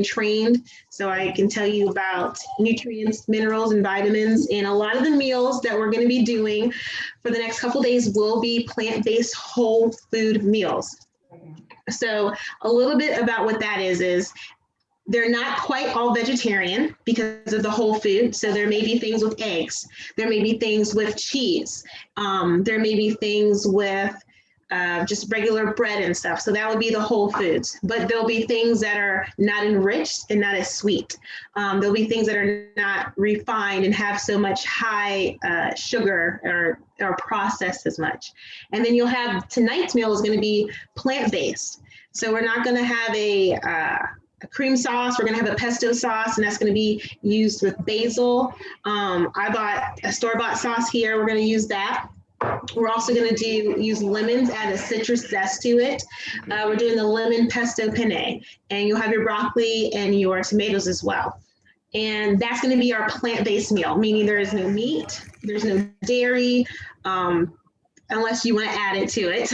trained, so I can tell you about nutrients, minerals, and vitamins. And a lot of the meals that we're going to be doing for the next couple days will be plant-based whole food meals. So a little bit about what that is they're not quite all vegetarian because of the whole food. So there may be things with eggs. There may be things with cheese. There may be things with just regular bread and stuff. So that would be the whole foods. But there'll be things that are not enriched and not as sweet. There'll be things that are not refined and have so much high sugar or processed as much. And then you'll have tonight's meal is going to be plant-based. So we're not going to have a cream sauce. We're going to have a pesto sauce, and that's going to be used with basil. I bought a store-bought sauce here. We're going to use that. We're also going to use lemons, add a citrus zest to it. We're doing the lemon pesto penne, and you'll have your broccoli and your tomatoes as well. And that's going to be our plant-based meal, meaning there is no meat, there's no dairy, unless you want to add it to it.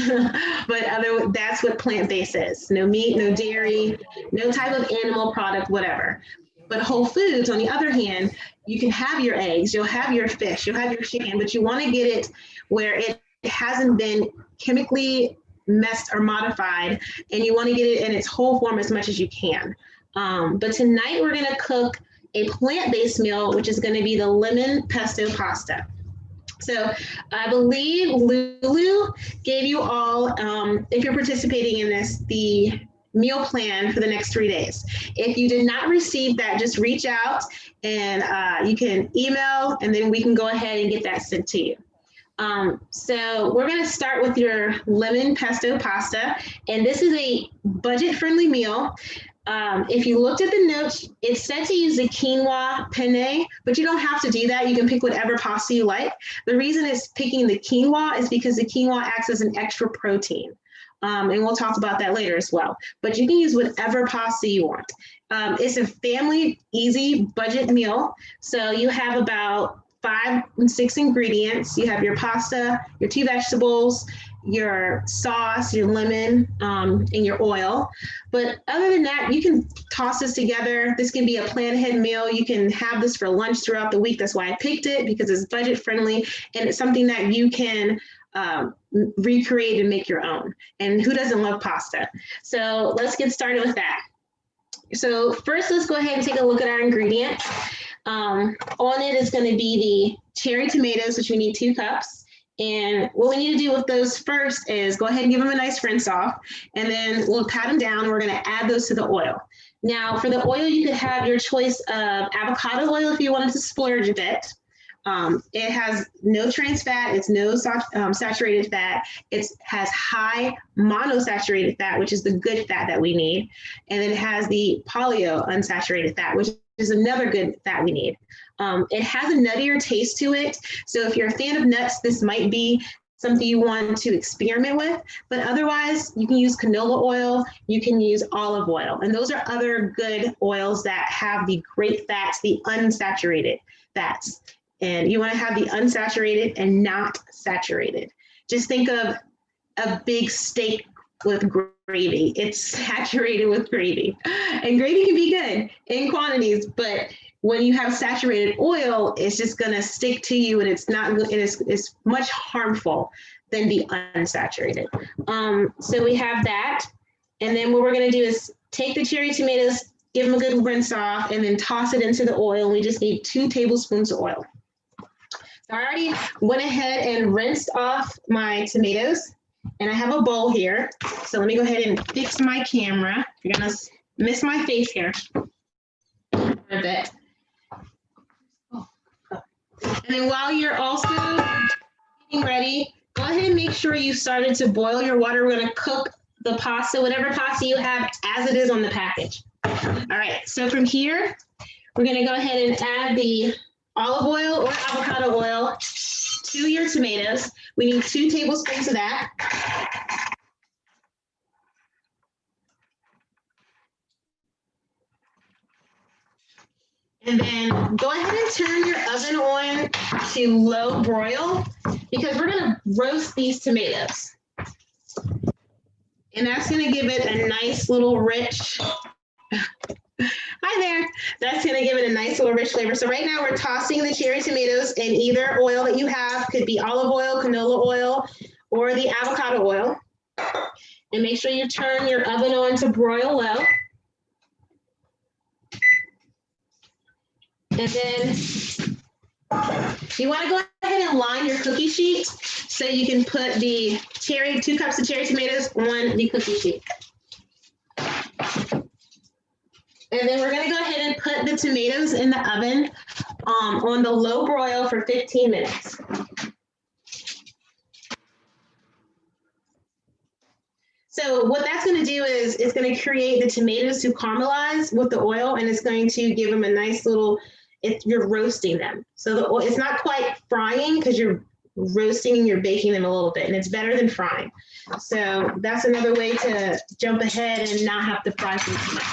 But that's what plant-based is. No meat, no dairy, no type of animal product, whatever. But whole foods, on the other hand, you can have your eggs, you'll have your fish, you'll have your chicken, but you want to get it where it hasn't been chemically messed or modified, and you want to get it in its whole form as much as you can. But tonight we're going to cook a plant-based meal, which is going to be the lemon pesto pasta. So I believe Lulu gave you all, if you're participating in this, the meal plan for the next 3 days. If you did not receive that, just reach out and you can email, and then we can go ahead and get that sent to you. So we're going to start with your lemon pesto pasta, and this is a budget-friendly meal. If you looked at the notes, it said to use the quinoa penne, but you don't have to do that. You can pick whatever pasta you like. The reason it's picking the quinoa is because the quinoa acts as an extra protein. And we'll talk about that later as well. But you can use whatever pasta you want. It's a family, easy budget meal. So you have about 5 and 6 ingredients. You have your pasta, your 2 vegetables, your sauce, your lemon, and your oil. But other than that, you can toss this together. This can be a plan ahead meal. You can have this for lunch throughout the week. That's why I picked it, because it's budget friendly, and it's something that you can recreate and make your own. And who doesn't love pasta? So let's get started with that. So first, let's go ahead and take a look at our ingredients. On it is going to be the cherry tomatoes, which we need 2 cups. And what we need to do with those first is go ahead and give them a nice rinse off, and then we'll pat them down. We're going to add those to the oil. Now, for the oil, you could have your choice of avocado oil if you wanted to splurge a bit. It has no trans fat, it's no saturated fat, it has high monosaturated fat, which is the good fat that we need, and then it has the polyo unsaturated fat, which is another good fat we need. It has a nuttier taste to it, so if you're a fan of nuts, this might be something you want to experiment with, but otherwise you can use canola oil, you can use olive oil, and those are other good oils that have the great fats, the unsaturated fats. And you want to have the unsaturated and not saturated. Just think of a big steak with gravy. It's saturated with gravy. And gravy can be good in quantities, but when you have saturated oil, it's just going to stick to you, and it's not, it's much harmful than the unsaturated. So we have that. And then what we're going to do is take the cherry tomatoes, give them a good rinse off, and then toss it into the oil. We just need 2 tablespoons of oil. So I already went ahead and rinsed off my tomatoes, and I have a bowl here. So let me go ahead and fix my camera. You're gonna miss my face here a bit. And then while you're also getting ready, go ahead and make sure you started to boil your water. We're gonna cook the pasta, whatever pasta you have, as it is on the package. All right, so from here, we're gonna go ahead and add the olive oil or avocado oil to your tomatoes. We need 2 tablespoons of that. And then go ahead and turn your oven on to low broil, because we're gonna roast these tomatoes. And that's gonna give it a nice little rich That's gonna give it a nice little rich flavor. So right now we're tossing the cherry tomatoes in either oil that you have, could be olive oil, canola oil, or the avocado oil. And make sure you turn your oven on to broil low. And then you want to go ahead and line your cookie sheet so you can put the 2 cups of cherry tomatoes on the cookie sheet. And then we're going to go ahead and put the tomatoes in the oven on the low broil for 15 minutes. So what that's going to do is it's going to create the tomatoes to caramelize with the oil, and it's going to give them a nice little, you're roasting them. So the oil, it's not quite frying because you're roasting and you're baking them a little bit, and it's better than frying. So that's another way to jump ahead and not have to fry them too much.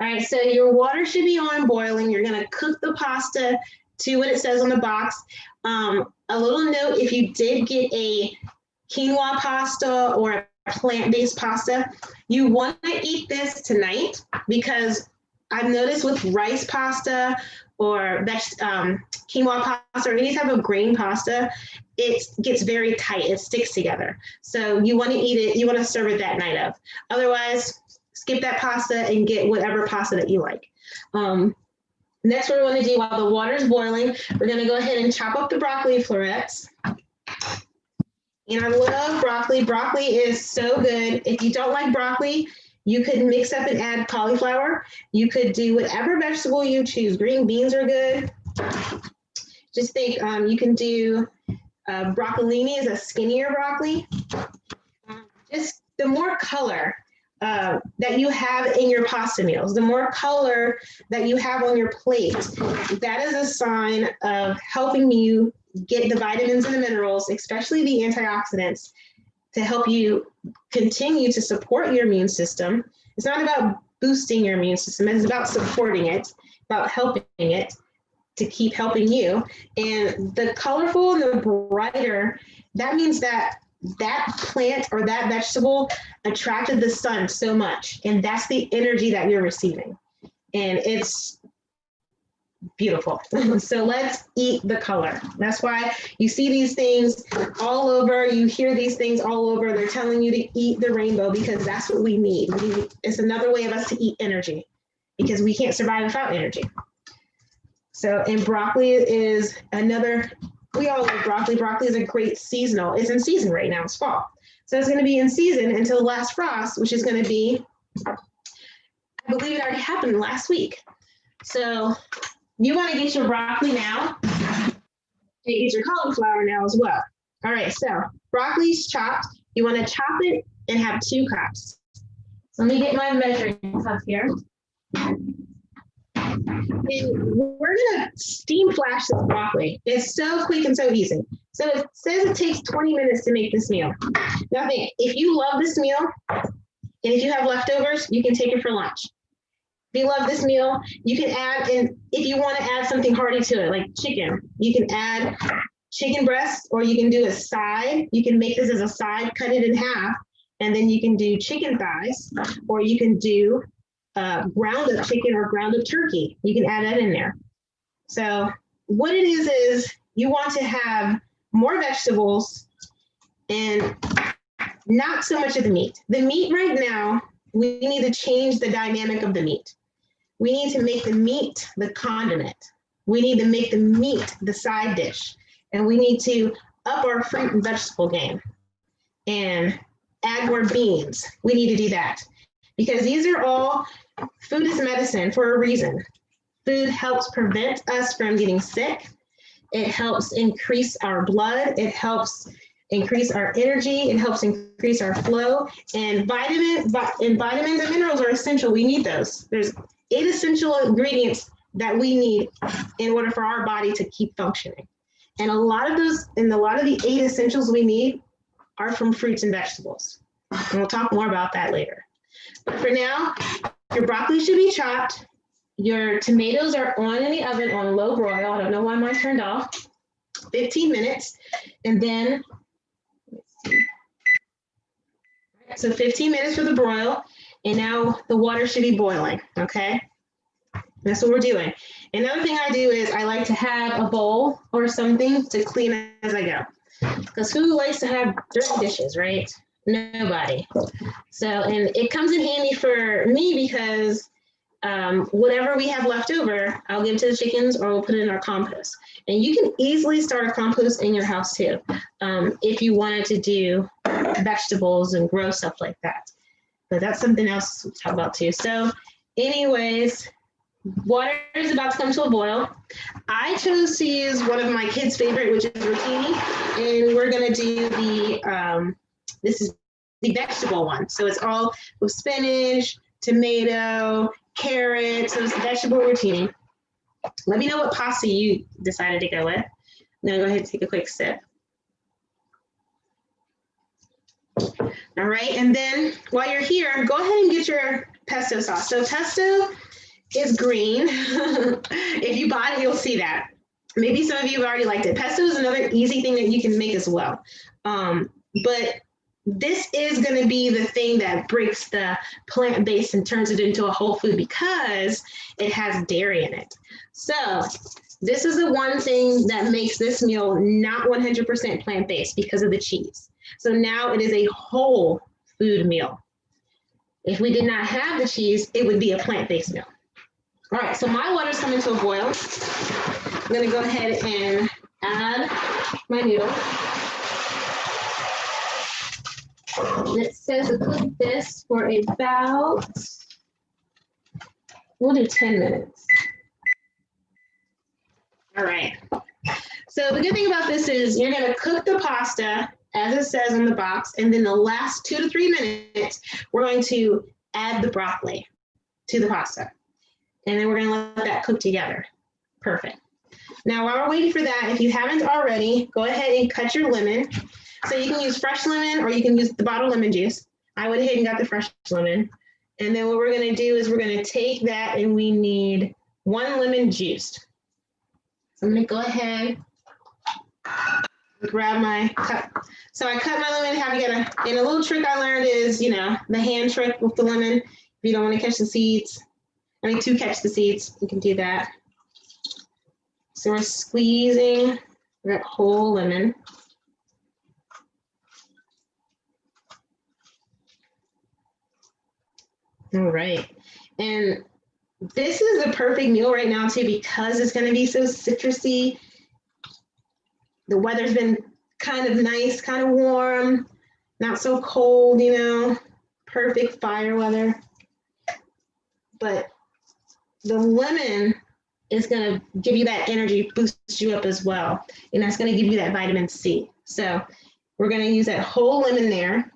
All right, so your water should be on boiling. You're going to cook the pasta to what it says on the box. A little note, if you did get a quinoa pasta or a plant-based pasta, you want to eat this tonight, because I've noticed with rice pasta or quinoa pasta or any type of grain pasta, it gets very tight, it sticks together. So you want to eat it, you want to serve it that night of. Otherwise, skip that pasta and get whatever pasta that you like. Next, what we want to do while the water is boiling, we're going to go ahead and chop up the broccoli florets. And I love broccoli. Broccoli is so good. If you don't like broccoli, you could mix up and add cauliflower. You could do whatever vegetable you choose. Green beans are good. Just think you can do broccolini is a skinnier broccoli. Just the more color that you have in your pasta meals, the more color that you have on your plate, that is a sign of helping you get the vitamins and the minerals, especially the antioxidants, to help you continue to support your immune system. It's not about boosting your immune system, it's about supporting it, about helping it to keep helping you. And the colorful and the brighter, that means that that plant or that vegetable attracted the sun so much, and that's the energy that you're receiving. And it's beautiful. So let's eat the color. That's why you see these things all over. You hear these things all over. They're telling you to eat the rainbow, because that's what we need. It's another way of us to eat energy, because we can't survive without energy. So, and broccoli is another, we all love broccoli. Broccoli is a great seasonal. It's in season right now. It's fall. So it's going to be in season until the last frost, which is going to be, I believe it already happened last week. So you want to get your broccoli now and get your cauliflower now as well. All right, so broccoli's chopped. You want to chop it and have 2 cups. So let me get my measuring cup here. And we're going to steam flash this broccoli. It's so quick and so easy. So it says it takes 20 minutes to make this meal. Now think, if you love this meal, and if you have leftovers, you can take it for lunch. If you love this meal, you can add, and if you want to add something hearty to it, like chicken, you can add chicken breast, or you can do a side. You can make this as a side, cut it in half, and then you can do chicken thighs, or you can do ground up chicken or ground up turkey. You can add that in there. So what it is you want to have more vegetables and not so much of the meat. The meat right now, we need to change the dynamic of the meat. We need to make the meat the condiment. We need to make the meat the side dish. And we need to up our fruit and vegetable game and add more beans. We need to do that, because these are all, food is medicine for a reason. Food helps prevent us from getting sick. It helps increase our blood. It helps increase our energy. It helps increase our flow. And vitamins and minerals are essential. We need those. There's 8 essential ingredients that we need in order for our body to keep functioning. And a lot of the 8 essentials we need are from fruits and vegetables. And we'll talk more about that later. But for now, your broccoli should be chopped. Your tomatoes are on in the oven on low broil. I don't know why mine turned off. 15 minutes. And then, let's see. So 15 minutes for the broil. And now the water should be boiling, okay? That's what we're doing. Another thing I do is I like to have a bowl or something to clean as I go. Because who likes to have dirty dishes, right? Nobody. So, and it comes in handy for me because whatever we have left over, I'll give to the chickens or we'll put it in our compost. And you can easily start a compost in your house too, if you wanted to do vegetables and grow stuff like that. But that's something else to talk about too. So anyways, water is about to come to a boil. I chose to use one of my kids' favorite, which is rotini, and we're gonna do the, this is the vegetable one. So it's all with spinach, tomato, carrots, so it's vegetable rotini. Let me know what pasta you decided to go with. I'm gonna go ahead and take a quick sip. All right, and then while you're here, go ahead and get your pesto sauce. So pesto is green. If you bought it, you'll see that. Maybe some of you have already liked it. Pesto is another easy thing that you can make as well. But this is going to be the thing that breaks the plant-based and turns it into a whole food because it has dairy in it. So this is the one thing that makes this meal not 100% plant-based because of the cheese. So now it is a whole food meal. If we did not have the cheese, it would be a plant-based meal. All right, so my water's coming to a boil. I'm gonna go ahead and add my noodle. And it says to cook this for about, we'll do 10 minutes. All right. So the good thing about this is you're gonna cook the pasta as it says on the box, and then the last 2 to 3 minutes, we're going to add the broccoli to the pasta. And then we're gonna let that cook together. Perfect. Now, while we're waiting for that, if you haven't already, go ahead and cut your lemon. So you can use fresh lemon or you can use the bottled lemon juice. I went ahead and got the fresh lemon. And then what we're gonna do is we're gonna take that and we need 1 lemon juiced. So I'm gonna go ahead, grab my cut. So I cut my lemon, have you got and a little trick I learned is, you know, the hand trick with the lemon. If you don't wanna catch the seeds, to catch the seeds, you can do that. So we're squeezing that whole lemon. All right, and this is the perfect meal right now too because it's gonna be so citrusy. The weather's been kind of nice, kind of warm, not so cold, you know, perfect fire weather. But the lemon is going to give you that energy, boost you up as well. And that's going to give you that vitamin C. So we're going to use that whole lemon there.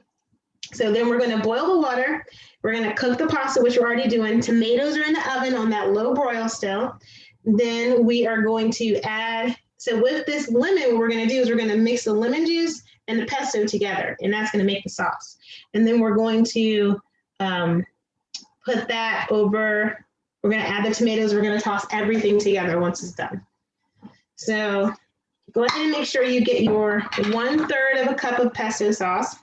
So then we're going to boil the water. We're going to cook the pasta, which we're already doing. Tomatoes are in the oven on that low broil still. Then we are going to add, so with this lemon, what we're going to do is we're going to mix the lemon juice and the pesto together, and that's going to make the sauce. And then we're going to put that over. We're going to add the tomatoes. We're going to toss everything together once it's done. So go ahead and make sure you get your 1/3 of a cup of pesto sauce.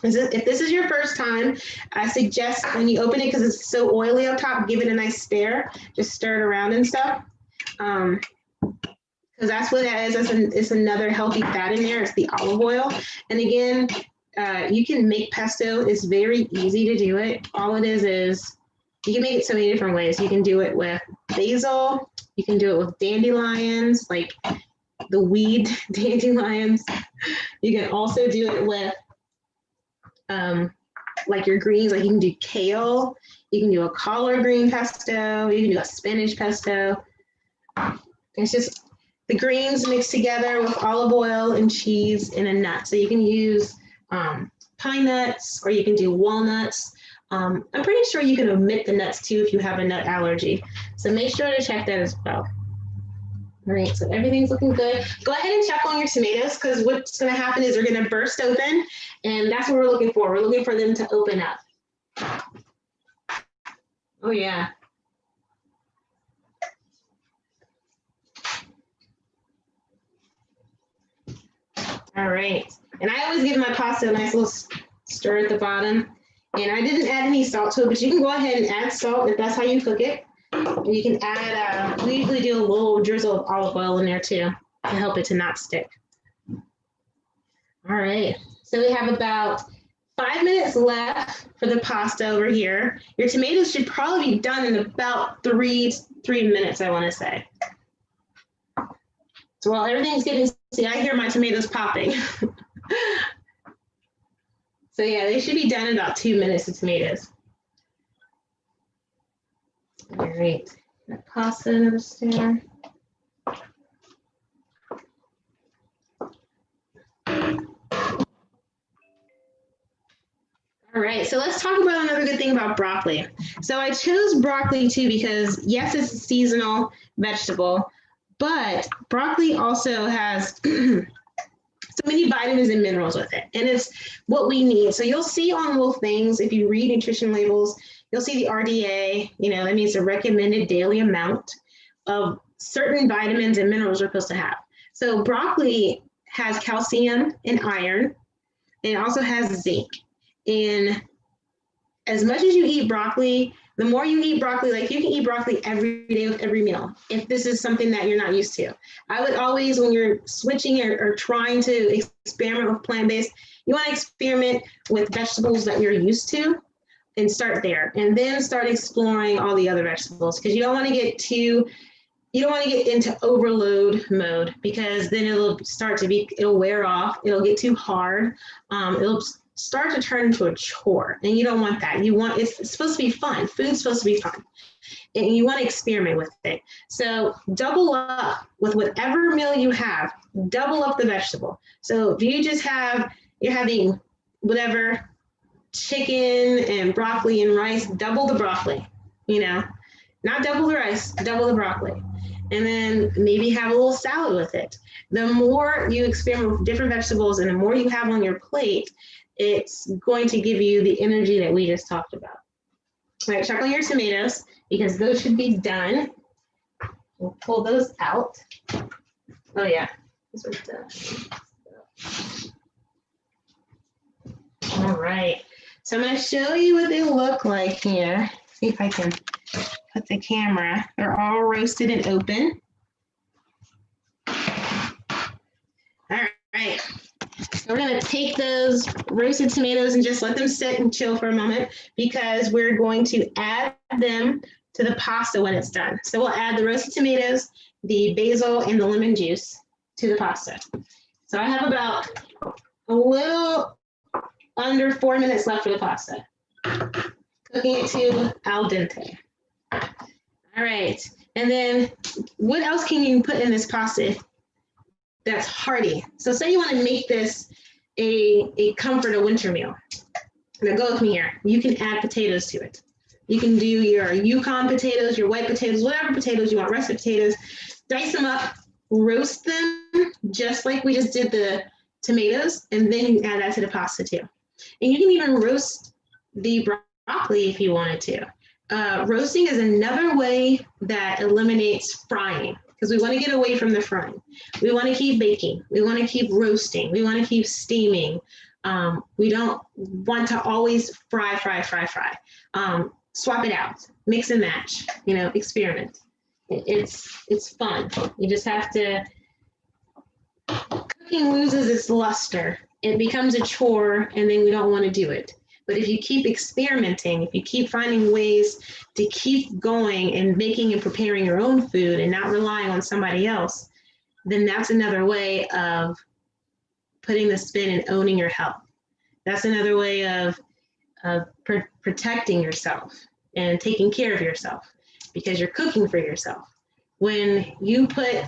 If this is your first time, I suggest when you open it, because it's so oily up top, give it a nice stir. Just stir it around and stuff. Because that's what that is. It's another healthy fat in there. It's the olive oil. And again, you can make pesto. It's very easy to do it. All it is you can make it so many different ways. You can do it with basil. You can do it with dandelions, like the weed dandelions. You can also do it with like your greens, like you can do kale. You can do a collard green pesto. You can do a spinach pesto. It's just the greens mixed together with olive oil and cheese and a nut. So you can use pine nuts or you can do walnuts. I'm pretty sure you can omit the nuts too if you have a nut allergy. So make sure to check that as well. All right, so everything's looking good. Go ahead and check on your tomatoes because what's gonna happen is they're gonna burst open and that's what we're looking for. We're looking for them to open up. Oh yeah. All right, and I always give my pasta a nice little stir at the bottom. And I didn't add any salt to it, but you can go ahead and add salt if that's how you cook it. You can add, we usually do a little drizzle of olive oil in there too to help it to not stick. All right, so we have about 5 minutes left for the pasta over here. Your tomatoes should probably be done in about three minutes, I want to say. So while everything's getting, see, I hear my tomatoes popping. So yeah, they should be done in about 2 minutes, the tomatoes. All right, that pasta another stir. All right, so let's talk about another good thing about broccoli. So I chose broccoli too because yes, it's a seasonal vegetable, but broccoli also has so many vitamins and minerals with it, and it's what we need. So you'll see on little things, if you read nutrition labels, you'll see the RDA, that means the recommended daily amount of certain vitamins and minerals we're supposed to have. So broccoli has calcium and iron, and it also has zinc. And as much as you eat broccoli, the more you eat broccoli, like you can eat broccoli every day with every meal, if this is something that you're not used to. I would always, when you're switching or trying to experiment with plant-based, you want to experiment with vegetables that you're used to and start there, and then start exploring all the other vegetables, because you don't want to get into overload mode, because then it'll wear off, it'll get too hard, it'll start to turn into a chore, and you don't want that. It's supposed to be fun. Food's supposed to be fun, and you want to experiment with it. So double up with whatever meal you have, double up the vegetable. So if you're having whatever, chicken and broccoli and rice, double the broccoli, not double the rice, double the broccoli. And then maybe have a little salad with it. The more you experiment with different vegetables and the more you have on your plate, it's going to give you the energy that we just talked about. All right, check on your tomatoes, because those should be done. We'll pull those out. Oh yeah, this one's done. All right, so I'm going to show you what they look like here. See if I can put the camera. They're all roasted and open. All right. So we're going to take those roasted tomatoes and just let them sit and chill for a moment, because we're going to add them to the pasta when it's done. So we'll add the roasted tomatoes, the basil, and the lemon juice to the pasta. So I have about a little under 4 minutes left for the pasta. Cooking it to al dente. All right. And then what else can you put in this pasta that's hearty? So say you want to make this a comfort, a winter meal. Now go with me here. You can add potatoes to it. You can do your Yukon potatoes, your white potatoes, whatever potatoes you want, russet potatoes. Dice them up, roast them just like we just did the tomatoes, and then you can add that to the pasta too. And you can even roast the broccoli if you wanted to. Roasting is another way that eliminates frying, because we want to get away from the frying. We want to keep baking. We want to keep roasting. We want to keep steaming. We don't want to always fry. Swap it out. Mix and match. Experiment. It's fun. You just have to. Cooking loses its luster. It becomes a chore, and then we don't want to do it. But if you keep experimenting, if you keep finding ways to keep going and making and preparing your own food and not relying on somebody else, then that's another way of putting the spin and owning your health. That's another way of protecting yourself and taking care of yourself, because you're cooking for yourself. When you put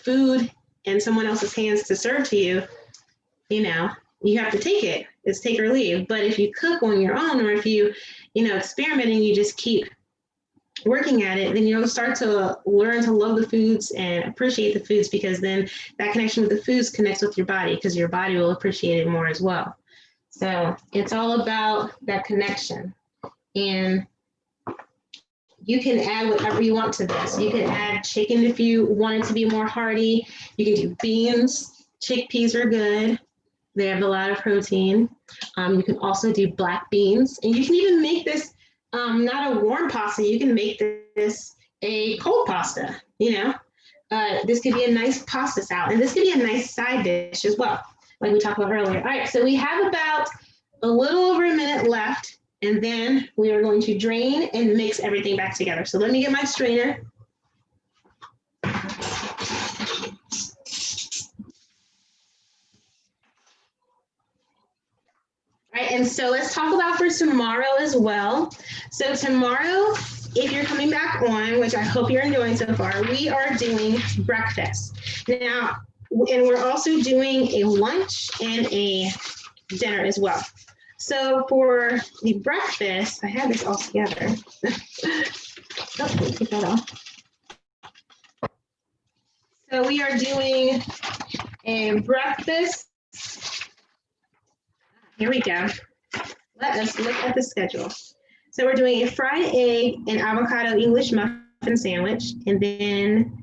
food in someone else's hands to serve to you, you have to take it. It's take or leave. But if you cook on your own, or if you experiment and you just keep working at it, then you'll start to learn to love the foods and appreciate the foods, because then that connection with the foods connects with your body, because your body will appreciate it more as well. So it's all about that connection. And you can add whatever you want to this. You can add chicken if you want it to be more hearty. You can do beans. Chickpeas are good. They have a lot of protein. You can also do black beans. And you can even make this not a warm pasta. You can make this a cold pasta, you know. This could be a nice pasta salad, and this could be a nice side dish as well, like we talked about earlier. All right, so we have about a little over a minute left, and then we are going to drain and mix everything back together. So let me get my strainer. All right, and so let's talk about for tomorrow as well. So tomorrow, if you're coming back on, which I hope you're enjoying so far, we are doing breakfast. Now, and we're also doing a lunch and a dinner as well. So for the breakfast, I had this all together. Oh, take that off. So we are doing a breakfast. Here we go. Let us look at the schedule. So we're doing a fried egg and avocado English muffin sandwich, and then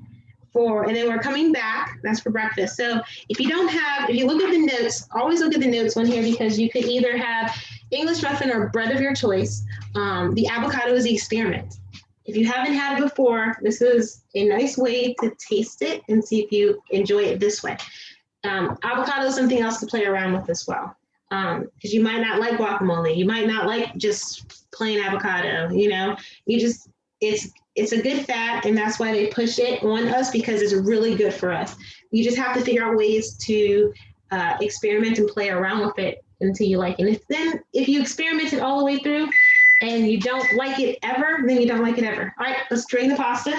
we're coming back. That's for breakfast. So if you look at the notes, always look at the notes on here, because you could either have English muffin or bread of your choice. The avocado is the experiment. If you haven't had it before, this is a nice way to taste it and see if you enjoy it this way. Avocado is something else to play around with as well. Because you might not like guacamole, you might not like just plain avocado, you know, it's a good fat, and that's why they push it on us, because it's really good for us. You just have to figure out ways to experiment and play around with it until you like it. And if you experiment it all the way through and you don't like it ever, then you don't like it ever. All right, let's drain the pasta.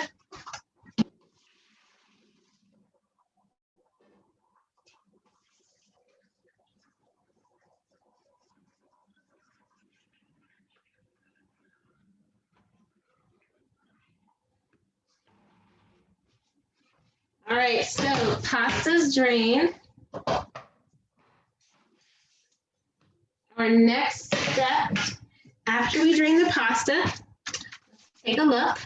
All right, so pasta's drained. Our next step, after we drain the pasta, take a look.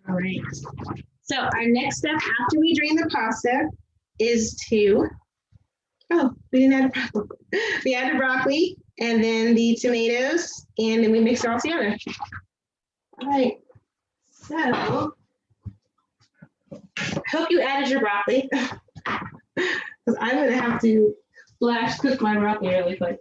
All right. So our next step after we drain the pasta is to, we didn't add the broccoli. We add the broccoli and then the tomatoes, and then we mix it all together. All right. So I hope you added your broccoli, because I'm going to have to flash cook my broccoli really quick.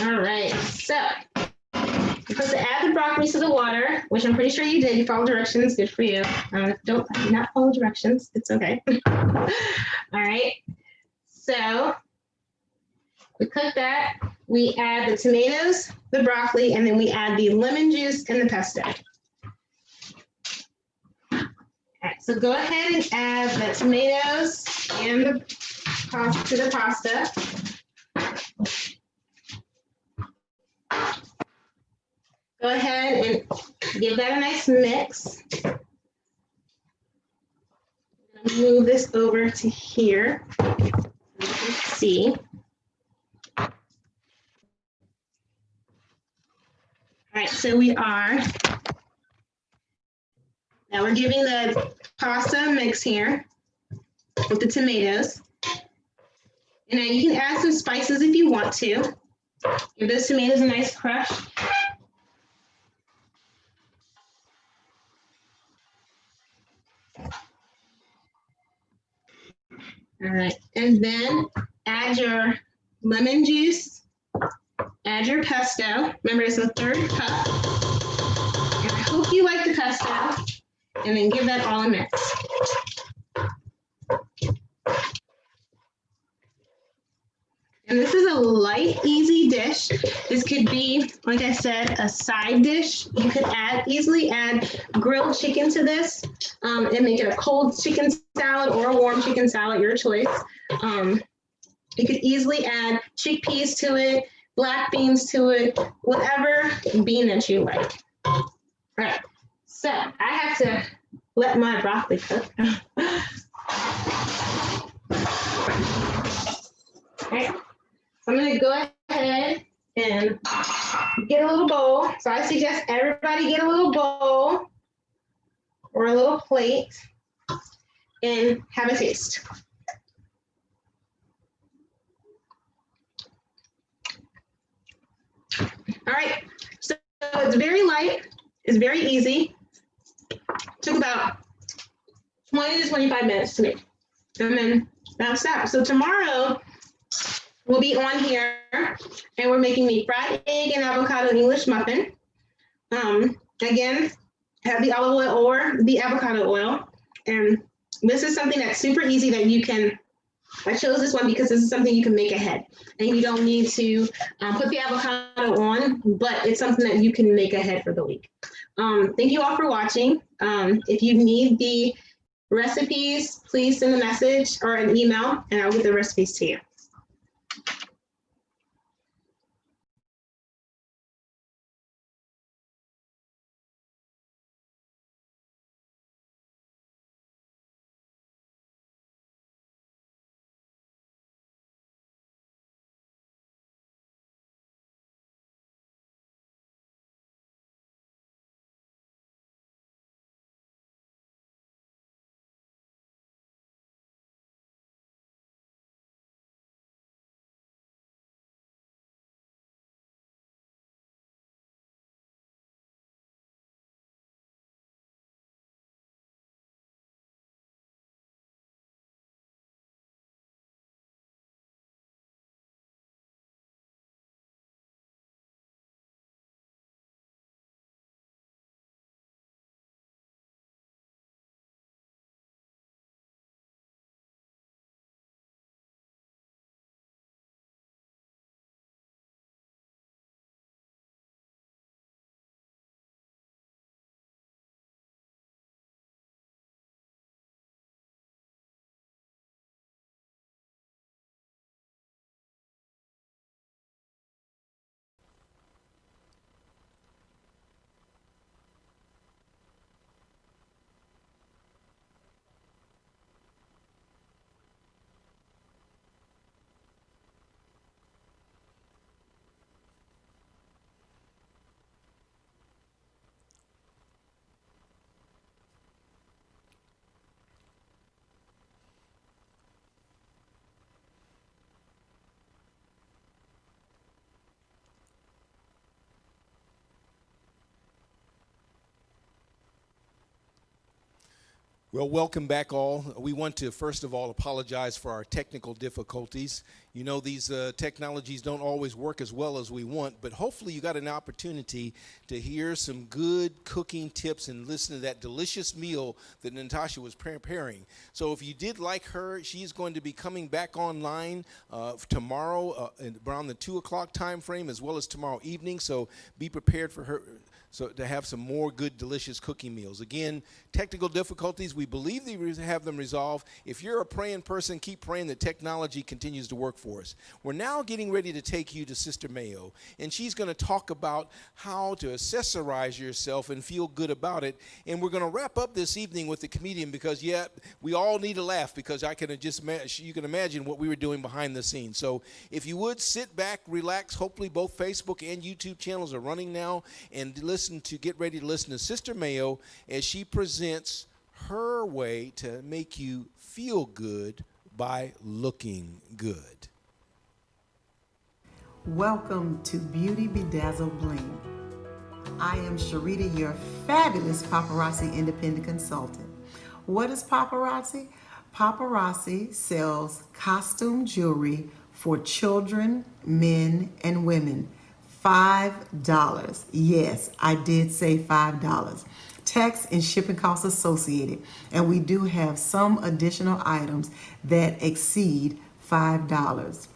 All right, so you're supposed to add the broccoli to the water, which I'm pretty sure you did. You followed directions. Good for you. Don't not follow directions. It's okay. All right. So we cook that. We add the tomatoes, the broccoli, and then we add the lemon juice and the pesto. All right. So go ahead and add the tomatoes and the pasta to the pasta. Go ahead and give that a nice mix. I'm gonna move this over to here so you can see. All right, so now we're giving the pasta mix here with the tomatoes. And now you can add some spices if you want to. Give those tomatoes a nice crush. All right, and then add your lemon juice, add your pesto. Remember, it's a 1/3 cup. And I hope you like the pesto. And then give that all a mix. And this is a light, easy dish. This could be, like I said, a side dish. You could easily add grilled chicken to this and make it a cold chicken salad or a warm chicken salad, your choice. You could easily add chickpeas to it, black beans to it, whatever bean that you like. All right, So I have to let my broccoli cook. Okay, so I'm gonna go ahead and get a little bowl. So I suggest everybody get a little bowl or a little plate and have a taste. All right, so it's very light, it's very easy. Took about 20 to 25 minutes to make. And then that's that. So tomorrow we'll be on here and we're making the fried egg and avocado English muffin. Again, have the olive oil or the avocado oil. And this is something that's super easy that you can, I chose this one because this is something you can make ahead. And you don't need to put the avocado on, but it's something that you can make ahead for the week. Thank you all for watching. If you need the recipes, please send a message or an email and I'll get the recipes to you. Well, welcome back all. We want to first of all apologize for our technical difficulties. You know, these technologies don't always work as well as we want, but hopefully you got an opportunity to hear some good cooking tips and listen to that delicious meal that Natasha was preparing. So if you did like her, she's going to be coming back online tomorrow around the 2 o'clock time frame, as well as tomorrow evening. So be prepared for her. So to have some more good, delicious cooking meals. Again, technical difficulties, we believe they have them resolved. If you're a praying person, keep praying that technology continues to work for us. We're now getting ready to take you to Sister Mayo, and she's going to talk about how to accessorize yourself and feel good about it. And we're going to wrap up this evening with the comedian because, yeah, we all need a laugh because I can just you can imagine what we were doing behind the scenes. So if you would sit back, relax. Hopefully both Facebook and YouTube channels are running now, and get ready to listen to Sister Mayo as she presents her way to make you feel good by looking good. Welcome to Beauty Bedazzled Bling. I am Sharita, your fabulous paparazzi independent consultant. What is paparazzi? Paparazzi sells costume jewelry for children, men, and women. $5. Yes, I did say $5. Tax and shipping costs associated. And we do have some additional items that exceed $5.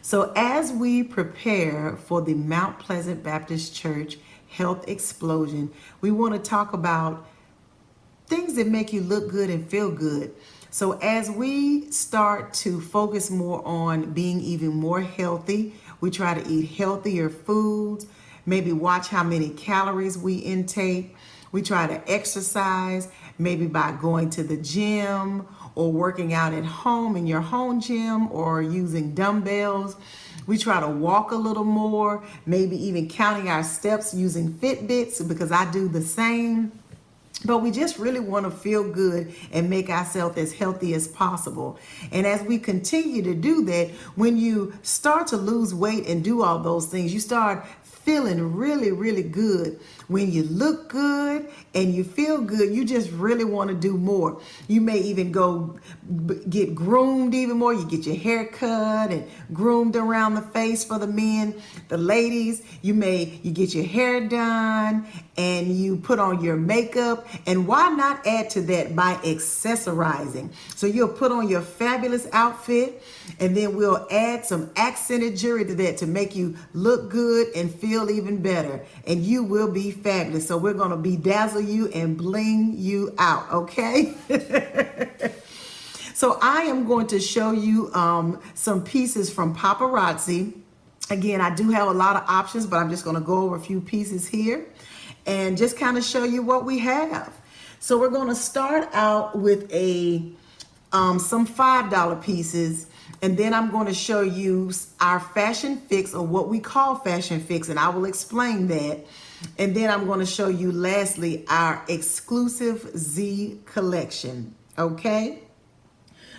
So as we prepare for the Mount Pleasant Baptist Church Health Explosion, we want to talk about things that make you look good and feel good. So as we start to focus more on being even more healthy, we try to eat healthier foods, maybe watch how many calories we intake. We try to exercise, maybe by going to the gym or working out at home in your home gym or using dumbbells. We try to walk a little more, maybe even counting our steps using Fitbits, because I do the same. But we just really want to feel good and make ourselves as healthy as possible. And as we continue to do that, when you start to lose weight and do all those things, you start feeling really, really good. When you look good and you feel good, you just really want to do more. You may even go get groomed even more. You get your hair cut and groomed around the face for the men. The ladies, you get your hair done and you put on your makeup. And why not add to that by accessorizing? So you'll put on your fabulous outfit, and then we'll add some accented jewelry to that to make you look good and feel even better. And you will be fabulous. So we're going to bedazzle you and bling you out, okay? So I am going to show you some pieces from Paparazzi. Again, I do have a lot of options, but I'm just going to go over a few pieces here and just kind of show you what we have. So we're going to start out with some $5 pieces, and then I'm going to show you our fashion fix, or what we call fashion fix, and I will explain that. And then I'm going to show you lastly our exclusive Z collection. Okay?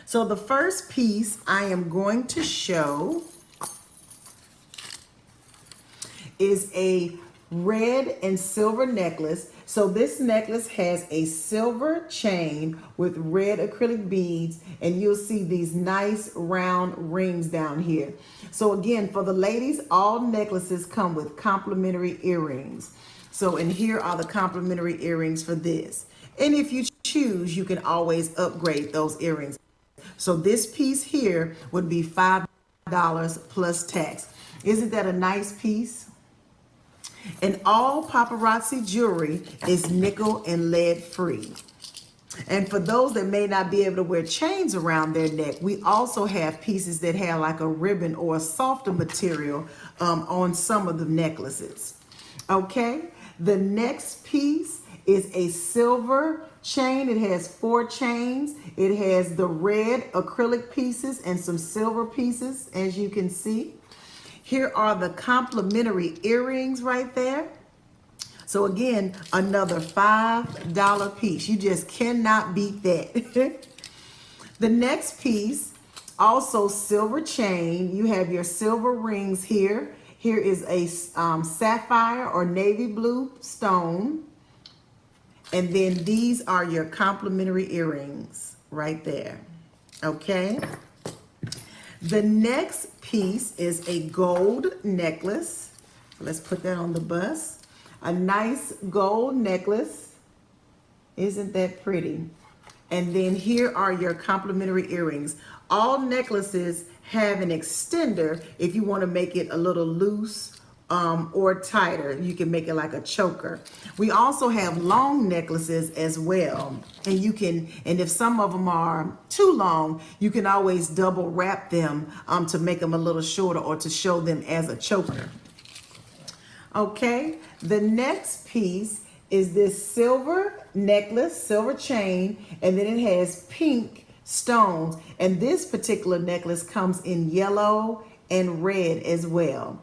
So the first piece I am going to show is a red and silver necklace. So this necklace has a silver chain with red acrylic beads, and you'll see these nice round rings down here. So again, for the ladies, all necklaces come with complimentary earrings. So, and here are the complimentary earrings for this. And if you choose, you can always upgrade those earrings. So this piece here would be $5 plus tax. Isn't that a nice piece? And all Paparazzi jewelry is nickel and lead free. And for those that may not be able to wear chains around their neck, we also have pieces that have like a ribbon or a softer material on some of the necklaces. Okay, the next piece is a silver chain. It has 4 chains. It has the red acrylic pieces and some silver pieces, as you can see. Here are the complimentary earrings right there. So again, another $5 piece. You just cannot beat that. The next piece, also silver chain. You have your silver rings here. Here is a sapphire or navy blue stone. And then these are your complimentary earrings right there. Okay. The next piece is a gold necklace. Let's put that on the bus. A nice gold necklace. Isn't that pretty? And then here are your complimentary earrings. All necklaces have an extender if you want to make it a little loose or tighter. You can make it like a choker. We also have long necklaces as well. And you can, and if some of them are too long, you can always double wrap them to make them a little shorter or to show them as a choker. Okay, the next piece is this silver necklace, silver chain, and then it has pink stones. And this particular necklace comes in yellow and red as well.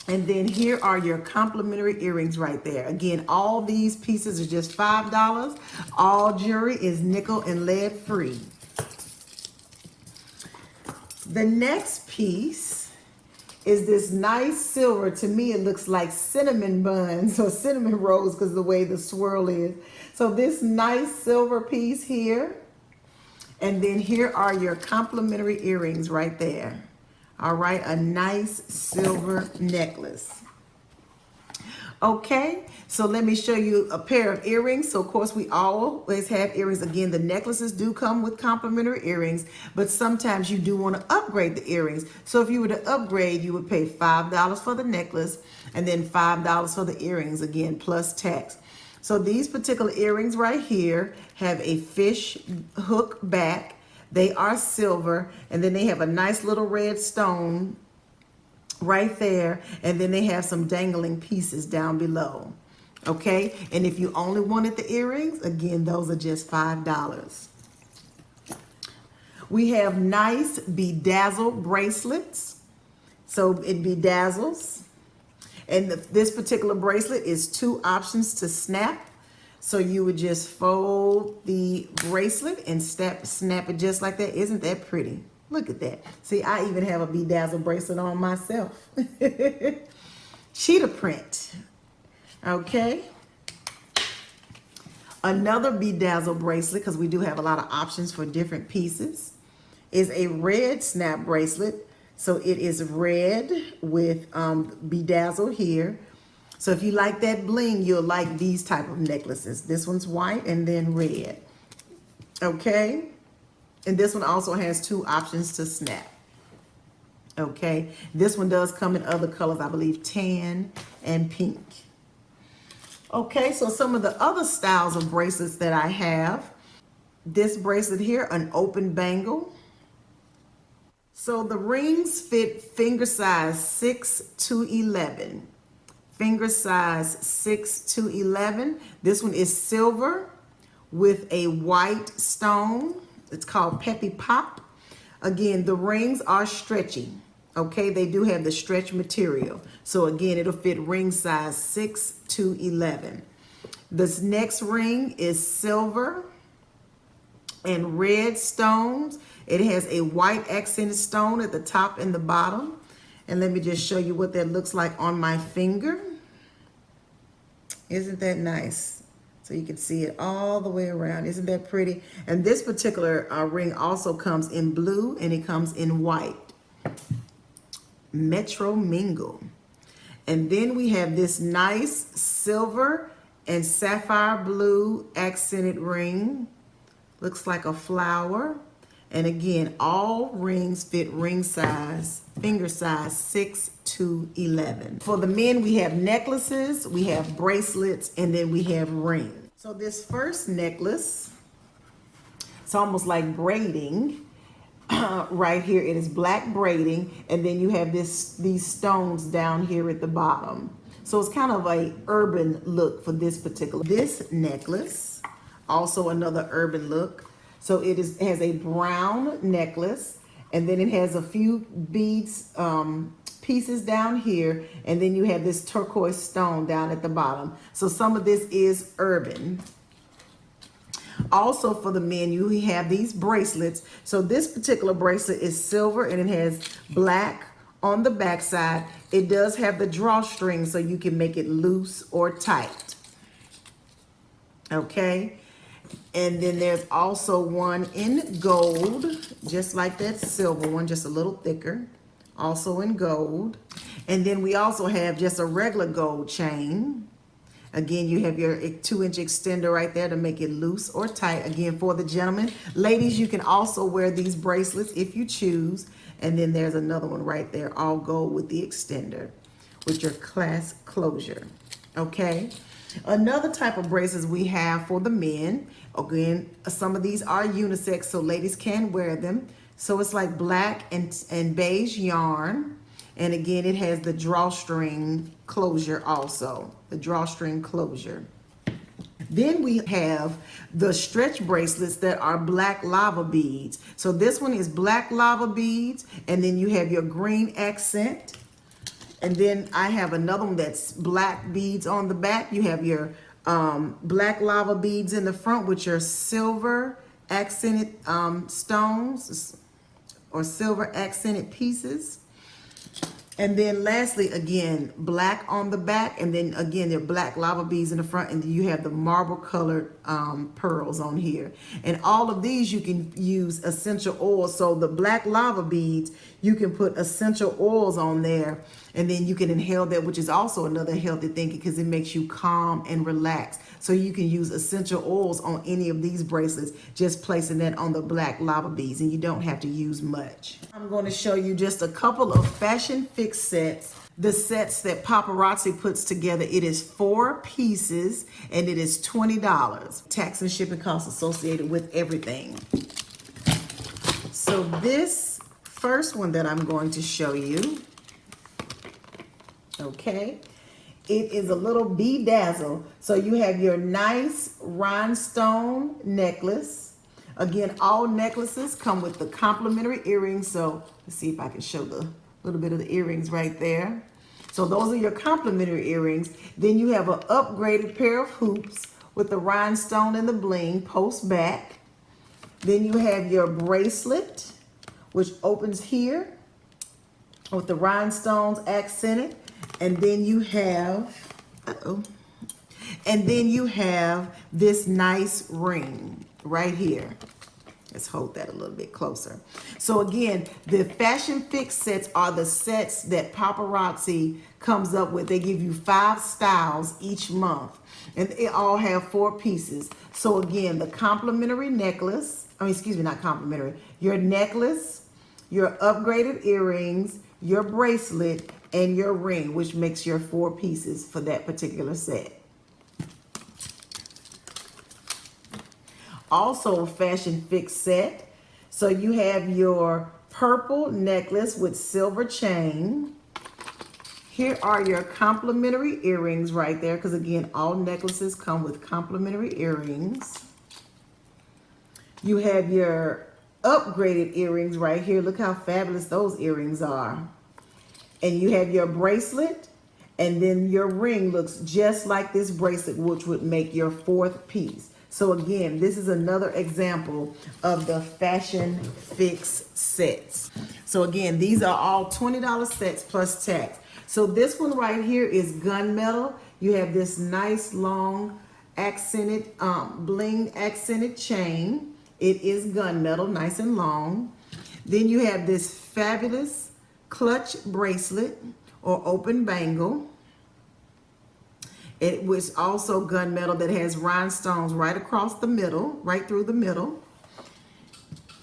And then here are your complimentary earrings right there. Again, all these pieces are just $5. All jewelry is nickel and lead free. The next piece is this nice silver. To me, it looks like cinnamon buns or cinnamon rolls because of the way the swirl is. So this nice silver piece here. And then here are your complimentary earrings right there. All right, a nice silver necklace. Okay, so let me show you a pair of earrings. So of course we always have earrings. Again, the necklaces do come with complimentary earrings, but sometimes you do want to upgrade the earrings. So if you were to upgrade, you would pay $5 for the necklace and then $5 for the earrings, again, plus tax. So these particular earrings right here have a fish hook back. They are silver, and then they have a nice little red stone right there, and then they have some dangling pieces down below. Okay, and if you only wanted the earrings, again, those are just $5. We have nice bedazzled bracelets. So it bedazzles. And this particular bracelet is 2 options to snap. So you would just fold the bracelet and snap it just like that. Isn't that pretty? Look at that. See, I even have a bedazzled bracelet on myself. Cheetah print. Okay. Another bedazzled bracelet, because we do have a lot of options for different pieces, is a red snap bracelet. So it is red with bedazzle here. So if you like that bling, you'll like these type of necklaces. This one's white and then red. Okay. And this one also has 2 options to snap. Okay. This one does come in other colors, I believe tan and pink. Okay, so some of the other styles of bracelets that I have. This bracelet here, an open bangle. So the rings fit finger size 6 to 11. Finger size 6 to 11. This one is silver with a white stone. It's called Peppy Pop. Again, the rings are stretchy. Okay, they do have the stretch material. So again, it'll fit ring size 6 to 11. This next ring is silver and red stones. It has a white accented stone at the top and the bottom. And let me just show you what that looks like on my finger. Isn't that nice? So you can see it all the way around. Isn't that pretty? And this particular ring also comes in blue and it comes in white. Metro Mingle. And then we have this nice silver and sapphire blue accented ring. Looks like a flower. And again, all rings fit ring size, finger size 6 to 11. For the men, we have necklaces, we have bracelets, and then we have rings. So this first necklace, it's almost like braiding. Right here, it is black braiding, and then you have these stones down here at the bottom. So it's kind of a urban look for this necklace. Also another urban look. So it has a brown necklace, and then it has a few beads pieces down here, and then you have this turquoise stone down at the bottom. So some of this is urban. Also for the men, you have these bracelets. So this particular bracelet is silver and it has black on the back side. It does have the drawstring so you can make it loose or tight. Okay. And then there's also one in gold, just like that silver one, just a little thicker, also in gold. And then we also have just a regular gold chain. Again, you have your 2-inch extender right there to make it loose or tight. Again, for the gentlemen. Ladies, you can also wear these bracelets if you choose. And then there's another one right there, all gold with the extender, with your clasp closure. Okay. Another type of bracelets we have for the men. Again, some of these are unisex, so ladies can wear them. So it's like black and beige yarn. And again, it has the drawstring closure also, the drawstring closure. Then we have the stretch bracelets that are black lava beads. So this one is black lava beads, and then you have your green accent. And then I have another one that's black beads on the back. You have your black lava beads in the front with your silver accented stones or silver accented pieces. And then lastly, again, black on the back, and then again, they're black lava beads in the front, and then you have the marble colored pearls on here. And all of these, you can use essential oils. So the black lava beads, you can put essential oils on there, and then you can inhale that, which is also another healthy thing because it makes you calm and relax. So you can use essential oils on any of these bracelets, just placing that on the black lava beads, and you don't have to use much. I'm going to show you just a couple of fashion fix sets. The sets that Paparazzi puts together. It is 4 pieces and it is $20. Tax and shipping costs associated with everything. So this first one that I'm going to show you, okay, It is a little bedazzle. So you have your nice rhinestone necklace. Again, all necklaces come with the complimentary earrings. So let's see if I can show the little bit of the earrings right there. So those are your complimentary earrings. Then you have an upgraded pair of hoops with the rhinestone and the bling post back. Then you have your bracelet, which opens here with the rhinestones accented. And then you have, and then you have this nice ring right here. Let's hold that a little bit closer. So again, the Fashion Fix sets are the sets that Paparazzi comes up with. They give you 5 styles each month, and they all have 4 pieces. So again, the complimentary necklace, not complimentary, your necklace, your upgraded earrings, your bracelet, and your ring, which makes your 4 pieces for that particular set. Also a Fashion Fix set. So you have your purple necklace with silver chain. Here are your complimentary earrings right there, because again, all necklaces come with complimentary earrings. You have your upgraded earrings right here. Look how fabulous those earrings are. And you have your bracelet, and then your ring looks just like this bracelet, which would make your 4th piece. So again, this is another example of the Fashion Fix sets. So again, these are all $20 sets plus tax. So this one right here is gunmetal. You have this nice long accented, bling accented chain. It is gunmetal, nice and long. Then you have this fabulous clutch bracelet or open bangle. It was also gunmetal that has rhinestones right across the middle, right through the middle.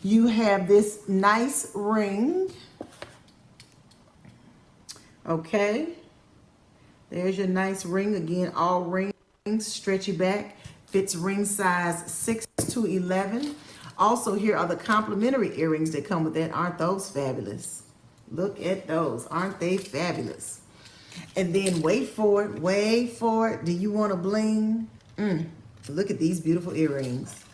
You have this nice ring. Okay. There's your nice ring. Again, all rings, stretchy back, fits ring size 6 to 11. Also, here are the complimentary earrings that come with that. Aren't those fabulous? Look at those. Aren't they fabulous? And then wait for it. Do you want to bling? Look at these beautiful earrings.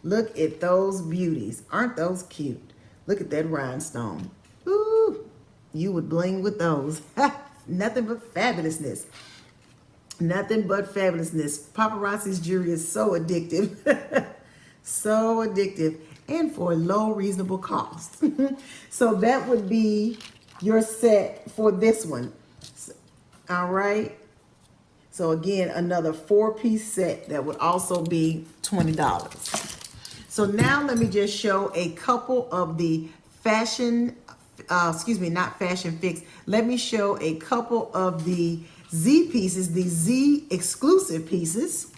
Look at those beauties. Aren't those cute? Look at that rhinestone. Ooh, you would bling with those. Nothing but fabulousness. Nothing but fabulousness. Paparazzi's jewelry is so addictive. So addictive. And for a low, reasonable cost. So that would be your set for this one. All right. So again, another 4-piece set that would also be $20. So now let me just show a couple of the not Fashion Fix. Let me show a couple of the Z pieces, the Z exclusive pieces.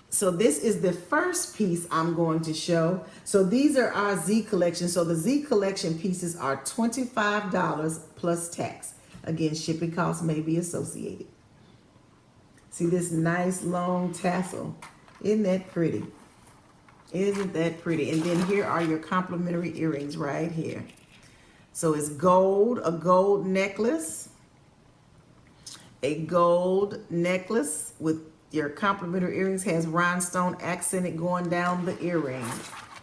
So this is the first piece I'm going to show. So these are our Z collection. So the Z collection pieces are $25 plus tax. Again, shipping costs may be associated. See this nice long tassel. Isn't that pretty? Isn't that pretty? And then here are your complimentary earrings right here. So it's gold, a gold necklace. A gold necklace with your complimentary earrings, has rhinestone accented going down the earring.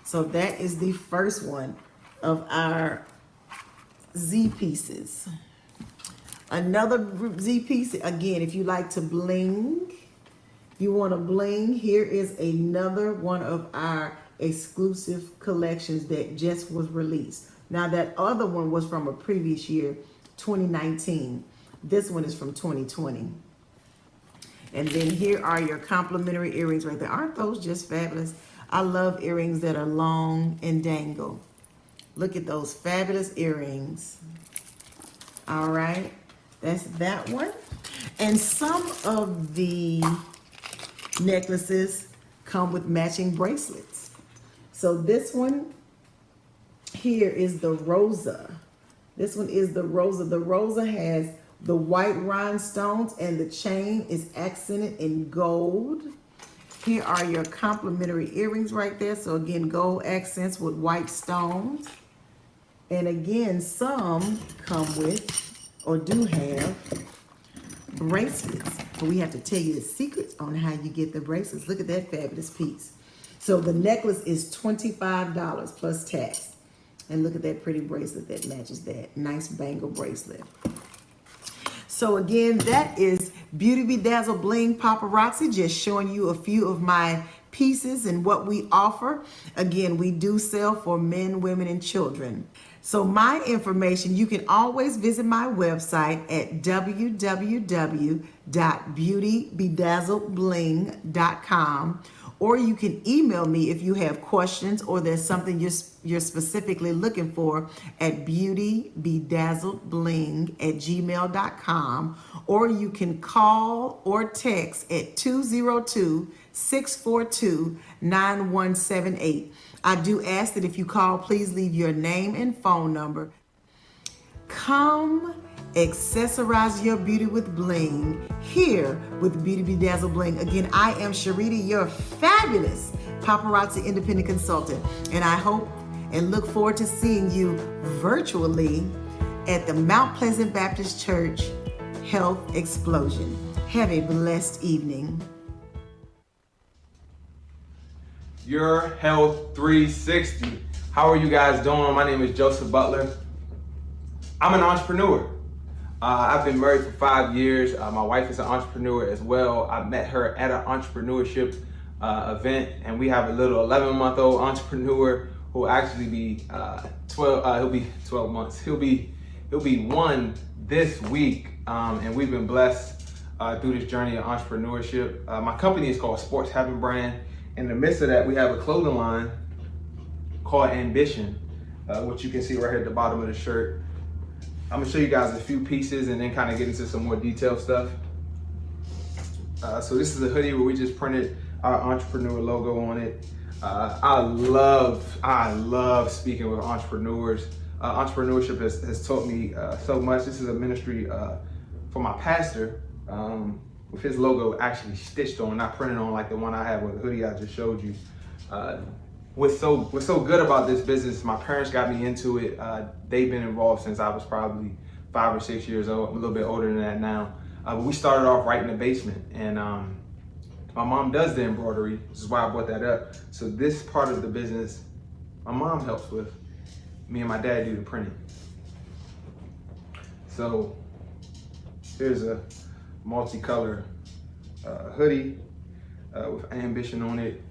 So that is the first one of our Z pieces. Another Z piece, again, if you like to bling, you want to bling, here is another one of our exclusive collections that just was released. Now that other one was from a previous year, 2019. This one is from 2020. And then here are your complimentary earrings right there. Aren't those just fabulous? I love earrings that are long and dangle. Look at those fabulous earrings. All right, that's that one. And some of the necklaces come with matching bracelets. So this one here is the Rosa. This one is the Rosa. The Rosa has the white rhinestones and the chain is accented in gold. Here are your complimentary earrings right there. So again, gold accents with white stones. And again, some come with or do have bracelets. But we have to tell you the secrets on how you get the bracelets. Look at that fabulous piece. So the necklace is $25 plus tax. And look at that pretty bracelet that matches that. Nice bangle bracelet. So again, that is Beauty Bedazzle Bling Paparazzi, just showing you a few of my pieces and what we offer. Again, we do sell for men, women, and children. So my information, you can always visit my website at www.beautybedazzlebling.com, or you can email me if you have questions or there's something you're specifically looking for at beautybedazzledbling@gmail.com, or you can call or text at 202-642-9178. I do ask that if you call, please leave your name and phone number. Come accessorize your beauty with bling here with Beauty Bedazzle Bling. Again, I am Sharita, your fabulous paparazzi independent consultant, and I hope and look forward to seeing you virtually at the Mount Pleasant Baptist Church Health Explosion. Have a blessed evening. Your Health 360. How are you guys doing? My name is Joseph Butler. I'm an entrepreneur. I've been married for 5 years. My wife is an entrepreneur as well. I met her at an entrepreneurship event, and we have a little 11-month-old entrepreneur who will actually be 12. He'll be 12 months. He'll be 1 this week, and we've been blessed through this journey of entrepreneurship. My company is called Sports Heaven Brand. In the midst of that, we have a clothing line called Ambition, which you can see right here at the bottom of the shirt. I'm gonna show you guys a few pieces and then kind of get into some more detailed stuff. So this is a hoodie where we just printed our entrepreneur logo on it. I love speaking with entrepreneurs. Entrepreneurship has taught me so much. This is a ministry for my pastor, with his logo actually stitched on, not printed on like the one I have with the hoodie I just showed you. What's so good about this business, my parents got me into it. They've been involved since I was probably 5 or 6 years old. I'm a little bit older than that now. But we started off right in the basement, and my mom does the embroidery. This is why I brought that up. So this part of the business, my mom helps with. Me and my dad do the printing. So here's a multicolor hoodie with Ambition on it,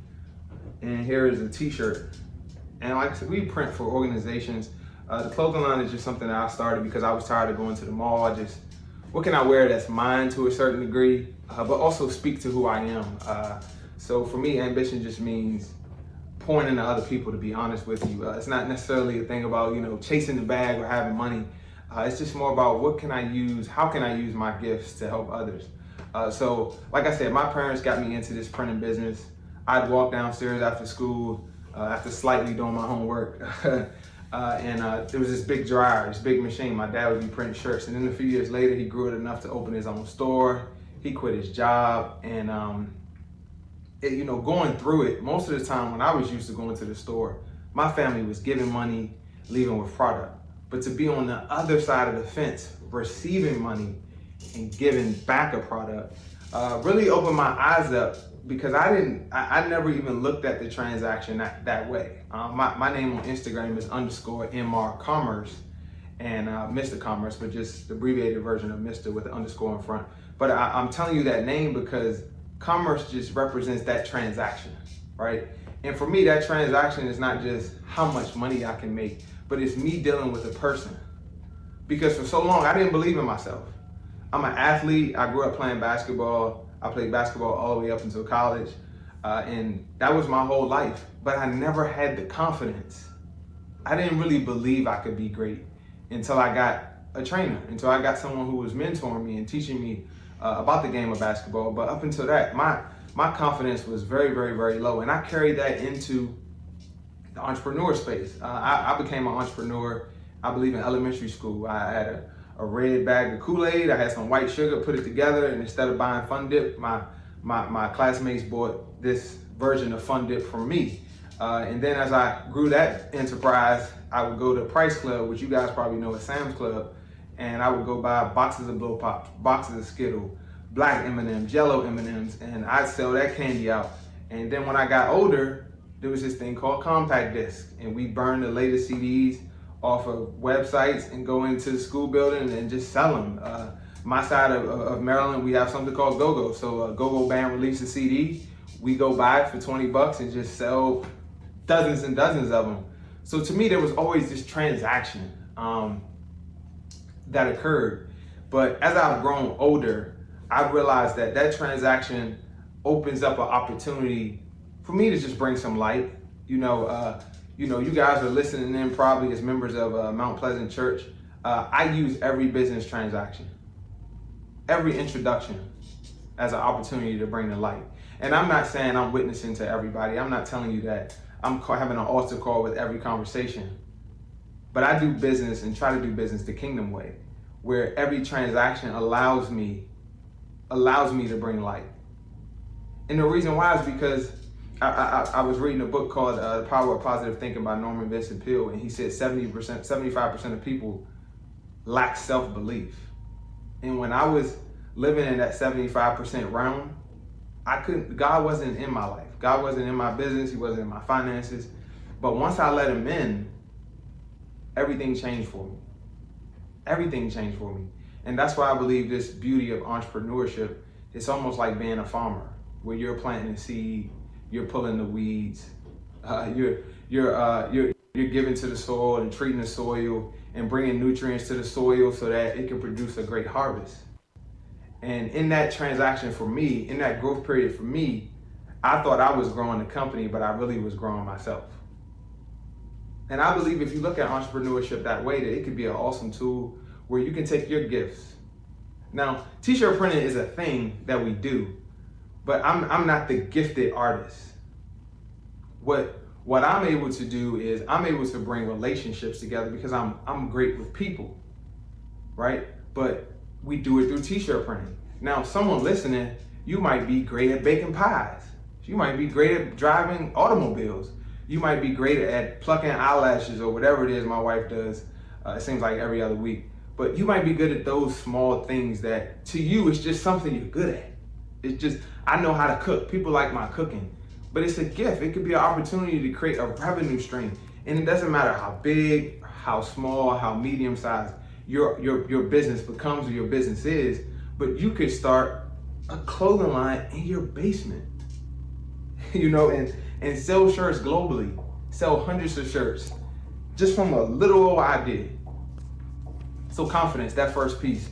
and here is a t-shirt. And like I said, we print for organizations. The clothing line is just something that I started because I was tired of going to the mall. What can I wear that's mine to a certain degree, but also speak to who I am. So for me, ambition just means pouring into other people, to be honest with you. It's not necessarily a thing about, chasing the bag or having money. It's just more about how can I use my gifts to help others? So like I said, my parents got me into this printing business. I'd walk downstairs after school, after slightly doing my homework, and there was this big dryer, this big machine. My dad would be printing shirts, and then a few years later, he grew it enough to open his own store. He quit his job, and going through it, most of the time when I was used to going to the store, my family was giving money, leaving with product. But to be on the other side of the fence, receiving money and giving back a product, really opened my eyes up, because I never even looked at the transaction that way. My name on Instagram is _MR_commerce and Mr. Commerce, but just the abbreviated version of Mr. with the underscore in front. But I'm telling you that name because commerce just represents that transaction, right? And for me, that transaction is not just how much money I can make, but it's me dealing with a person. Because for so long, I didn't believe in myself. I'm an athlete. I grew up playing basketball. I played basketball all the way up until college. And that was my whole life. But I never had the confidence. I didn't really believe I could be great until I got a trainer, until I got someone who was mentoring me and teaching me about the game of basketball. But up until that, my confidence was very, very, very low. And I carried that into the entrepreneur space. I became an entrepreneur, I believe, in elementary school. I had a red bag of Kool-Aid. I had some white sugar, put it together, and instead of buying Fun Dip, my classmates bought this version of Fun Dip from me. And then as I grew that enterprise, I would go to Price Club, which you guys probably know as Sam's Club, and I would go buy boxes of Blow Pops, boxes of Skittles, black M&Ms, yellow M&Ms, and I'd sell that candy out. And then when I got older, there was this thing called compact disc, and we burned the latest CDs off of websites and go into the school building and just sell them. My side of Maryland, we have something called Go-Go. So Go-Go band releases a CD, we go buy it for 20 bucks and just sell dozens and dozens of them. So to me, there was always this transaction that occurred. But as I've grown older, I realized that that transaction opens up an opportunity for me to just bring some light. You guys are listening in probably as members of Mount Pleasant Church. I use every business transaction, every introduction as an opportunity to bring the light. And I'm not saying I'm witnessing to everybody. I'm not telling you that I'm having an altar call with every conversation. But I do business and try to do business the kingdom way, where every transaction allows me to bring light. And the reason why is because I was reading a book called The Power of Positive Thinking by Norman Vincent Peale, and he said 75% of people lack self-belief. And when I was living in that 75% realm, God wasn't in my life. God wasn't in my business, he wasn't in my finances. But once I let him in, everything changed for me. Everything changed for me. And that's why I believe this beauty of entrepreneurship, it's almost like being a farmer, where you're planting a seed, you're pulling the weeds, you're giving to the soil and treating the soil and bringing nutrients to the soil so that it can produce a great harvest. And in that transaction for me, in that growth period for me, I thought I was growing the company, but I really was growing myself. And I believe if you look at entrepreneurship that way, that it could be an awesome tool where you can take your gifts. Now, t-shirt printing is a thing that we do, but I'm not the gifted artist. What I'm able to do is I'm able to bring relationships together because I'm great with people, right? But we do it through t-shirt printing. Now, someone listening, you might be great at baking pies. You might be great at driving automobiles. You might be great at plucking eyelashes or whatever it is my wife does. It seems like every other week. But you might be good at those small things that to you, it's just something you're good at. It's just, I know how to cook. People like my cooking. But it's a gift. It could be an opportunity to create a revenue stream. And it doesn't matter how big, how small, how medium sized your business becomes or your business is, but you could start a clothing line in your basement, and sell shirts globally, sell hundreds of shirts just from a little old idea. So confidence, that first piece,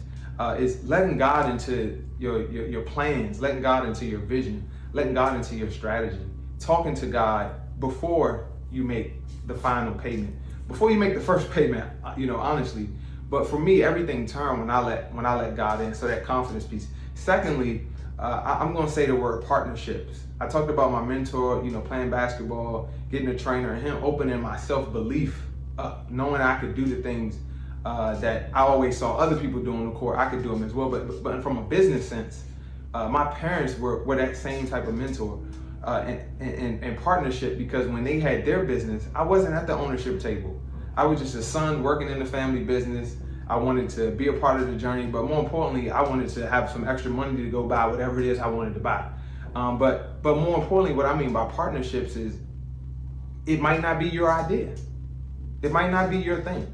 is letting God into your plans, letting God into your vision, letting God into your strategy, talking to God before you make the final payment, before you make the first payment, honestly. But for me, everything turned when I let God in. So that confidence piece. Secondly, I'm going to say the word partnerships. I talked about my mentor, playing basketball, getting a trainer, and him opening my self-belief up, knowing I could do the things that I always saw other people do on the court. I could do them as well. But from a business sense, my parents were that same type of mentor and partnership, because when they had their business, I wasn't at the ownership table. I was just a son working in the family business. I wanted to be a part of the journey, but more importantly, I wanted to have some extra money to go buy whatever it is I wanted to buy. But more importantly, what I mean by partnerships is it might not be your idea. It might not be your thing.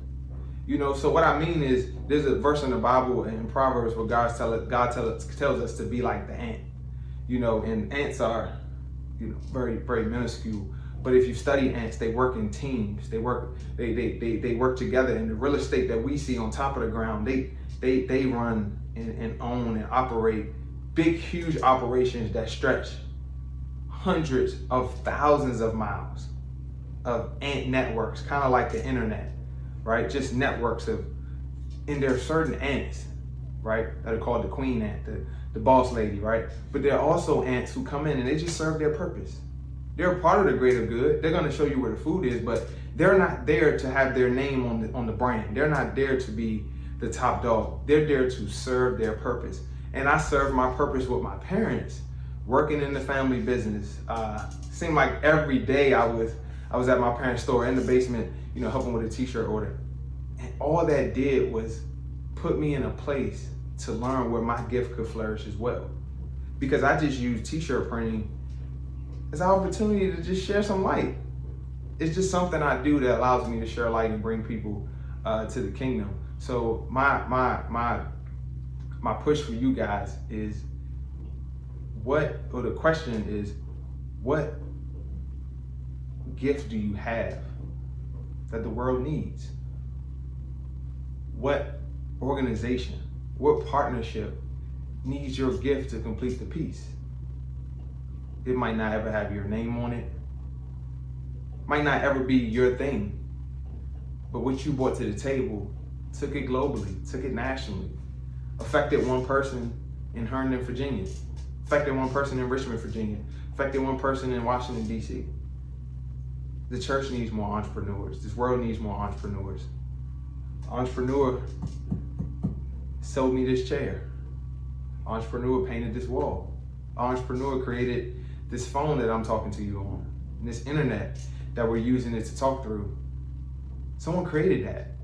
So what I mean is there's a verse in the Bible in Proverbs where God tells us to be like the ant. And ants are, very, very minuscule. But if you study ants, they work in teams. They work together. And the real estate that we see on top of the ground, they run and own and operate big, huge operations that stretch hundreds of thousands of miles of ant networks, kind of like the internet, right? Just networks and there are certain ants, right, that are called the queen ant, the boss lady, right? But there are also ants who come in and they just serve their purpose. They're a part of the greater good. They're going to show you where the food is, but they're not there to have their name on the brand. They're not there to be the top dog. They're there to serve their purpose. And I served my purpose with my parents, working in the family business. Seemed like every day I was at my parents' store in the basement, helping with a t-shirt order. And all that did was put me in a place to learn where my gift could flourish as well. Because I just use t-shirt printing as an opportunity to just share some light. It's just something I do that allows me to share light and bring people to the kingdom. So my push for you guys is the question is, what gift do you have that the world needs? What organization, what partnership needs your gift to complete the piece? It might not ever have your name on it, might not ever be your thing, but what you brought to the table took it globally, took it nationally, affected one person in Herndon, Virginia, affected one person in Richmond, Virginia, affected one person in Washington, D.C. The church needs more entrepreneurs. This world needs more entrepreneurs. Entrepreneur sold me this chair. Entrepreneur painted this wall. Entrepreneur created this phone that I'm talking to you on, and this internet that we're using it to talk through. Someone created that.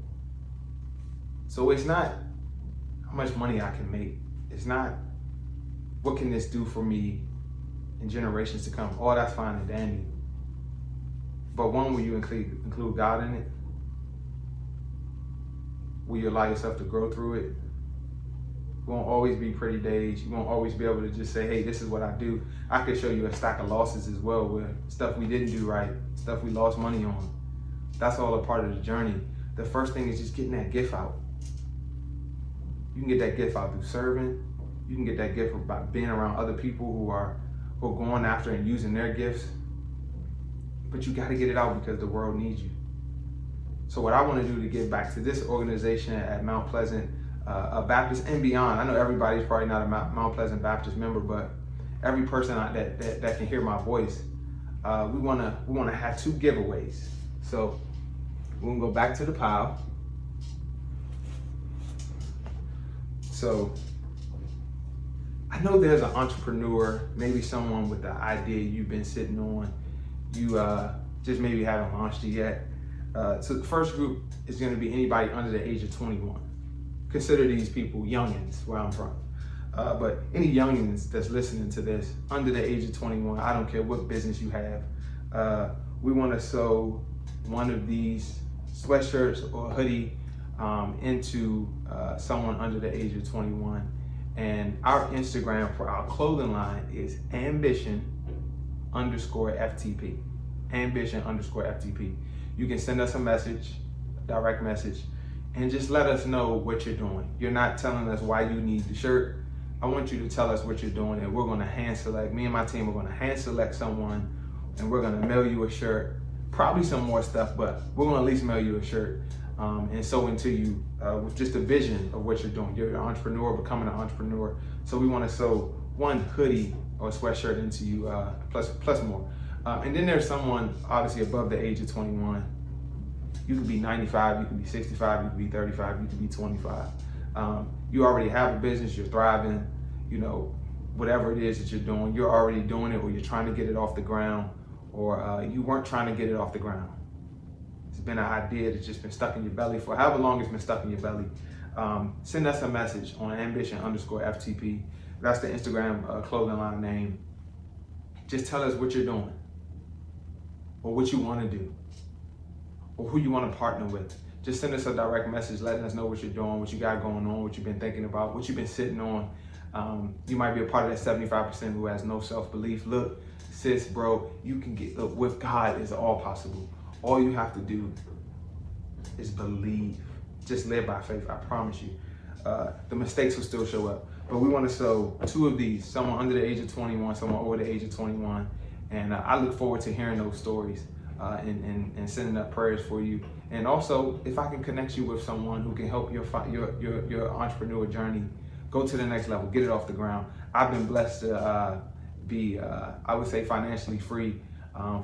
So it's not how much money I can make. It's not what can this do for me in generations to come. All that's fine and dandy. But one, will you include God in it? Will you allow yourself to grow through it? It won't always be pretty days. You won't always be able to just say, hey, this is what I do. I could show you a stack of losses as well, where stuff we didn't do right, stuff we lost money on. That's all a part of the journey. The first thing is just getting that gift out. You can get that gift out through serving. You can get that gift by being around other people who are going after and using their gifts. But you gotta get it out because the world needs you. So what I wanna do to give back to this organization at Mount Pleasant Baptist and beyond, I know everybody's probably not a Mount Pleasant Baptist member, but every person that can hear my voice, we wanna have 2 giveaways. So we're gonna go back to the pile. So I know there's an entrepreneur, maybe someone with the idea you've been sitting on, you just maybe haven't launched it yet. So the first group is gonna be anybody under the age of 21. Consider these people youngins where I'm from. But any youngins that's listening to this, under the age of 21, I don't care what business you have, we wanna sew one of these sweatshirts or hoodie into someone under the age of 21. And our Instagram for our clothing line is ambition_FTP. Ambition_FTP. You can send us a message, direct message, and just let us know what you're doing. You're not telling us why you need the shirt. I want you to tell us what you're doing, and we're gonna hand select, me and my team are gonna hand select someone, and we're gonna mail you a shirt, probably some more stuff, but we're gonna at least mail you a shirt and sew into you with just a vision of what you're doing. You're an entrepreneur, becoming an entrepreneur. So we wanna sew one hoodie or sweatshirt into you, plus more. And then there's someone obviously above the age of 21. You could be 95, you could be 65, you could be 35, you could be 25. You already have a business, you're thriving, you know, whatever it is that you're doing, you're already doing it, or you're trying to get it off the ground, or you weren't trying to get it off the ground. It's been an idea that's just been stuck in your belly for however long it's been stuck in your belly. Send us a message on ambition_FTP. That's the Instagram clothing line name. Just tell us what you're doing, or what you want to do, or who you want to partner with. Just send us a direct message letting us know what you're doing, what you got going on, what you've been thinking about, what you've been sitting on. You might be a part of that 75% who has no self-belief. Look, sis, bro, you can get, look, with God is all possible. All you have to do is believe. Just live by faith, I promise you. The mistakes will still show up. But we want to sew 2 of these, someone under the age of 21, someone over the age of 21. And I look forward to hearing those stories and sending up prayers for you. And also, if I can connect you with someone who can help your entrepreneur journey go to the next level, get it off the ground. I've been blessed to be, I would say, financially free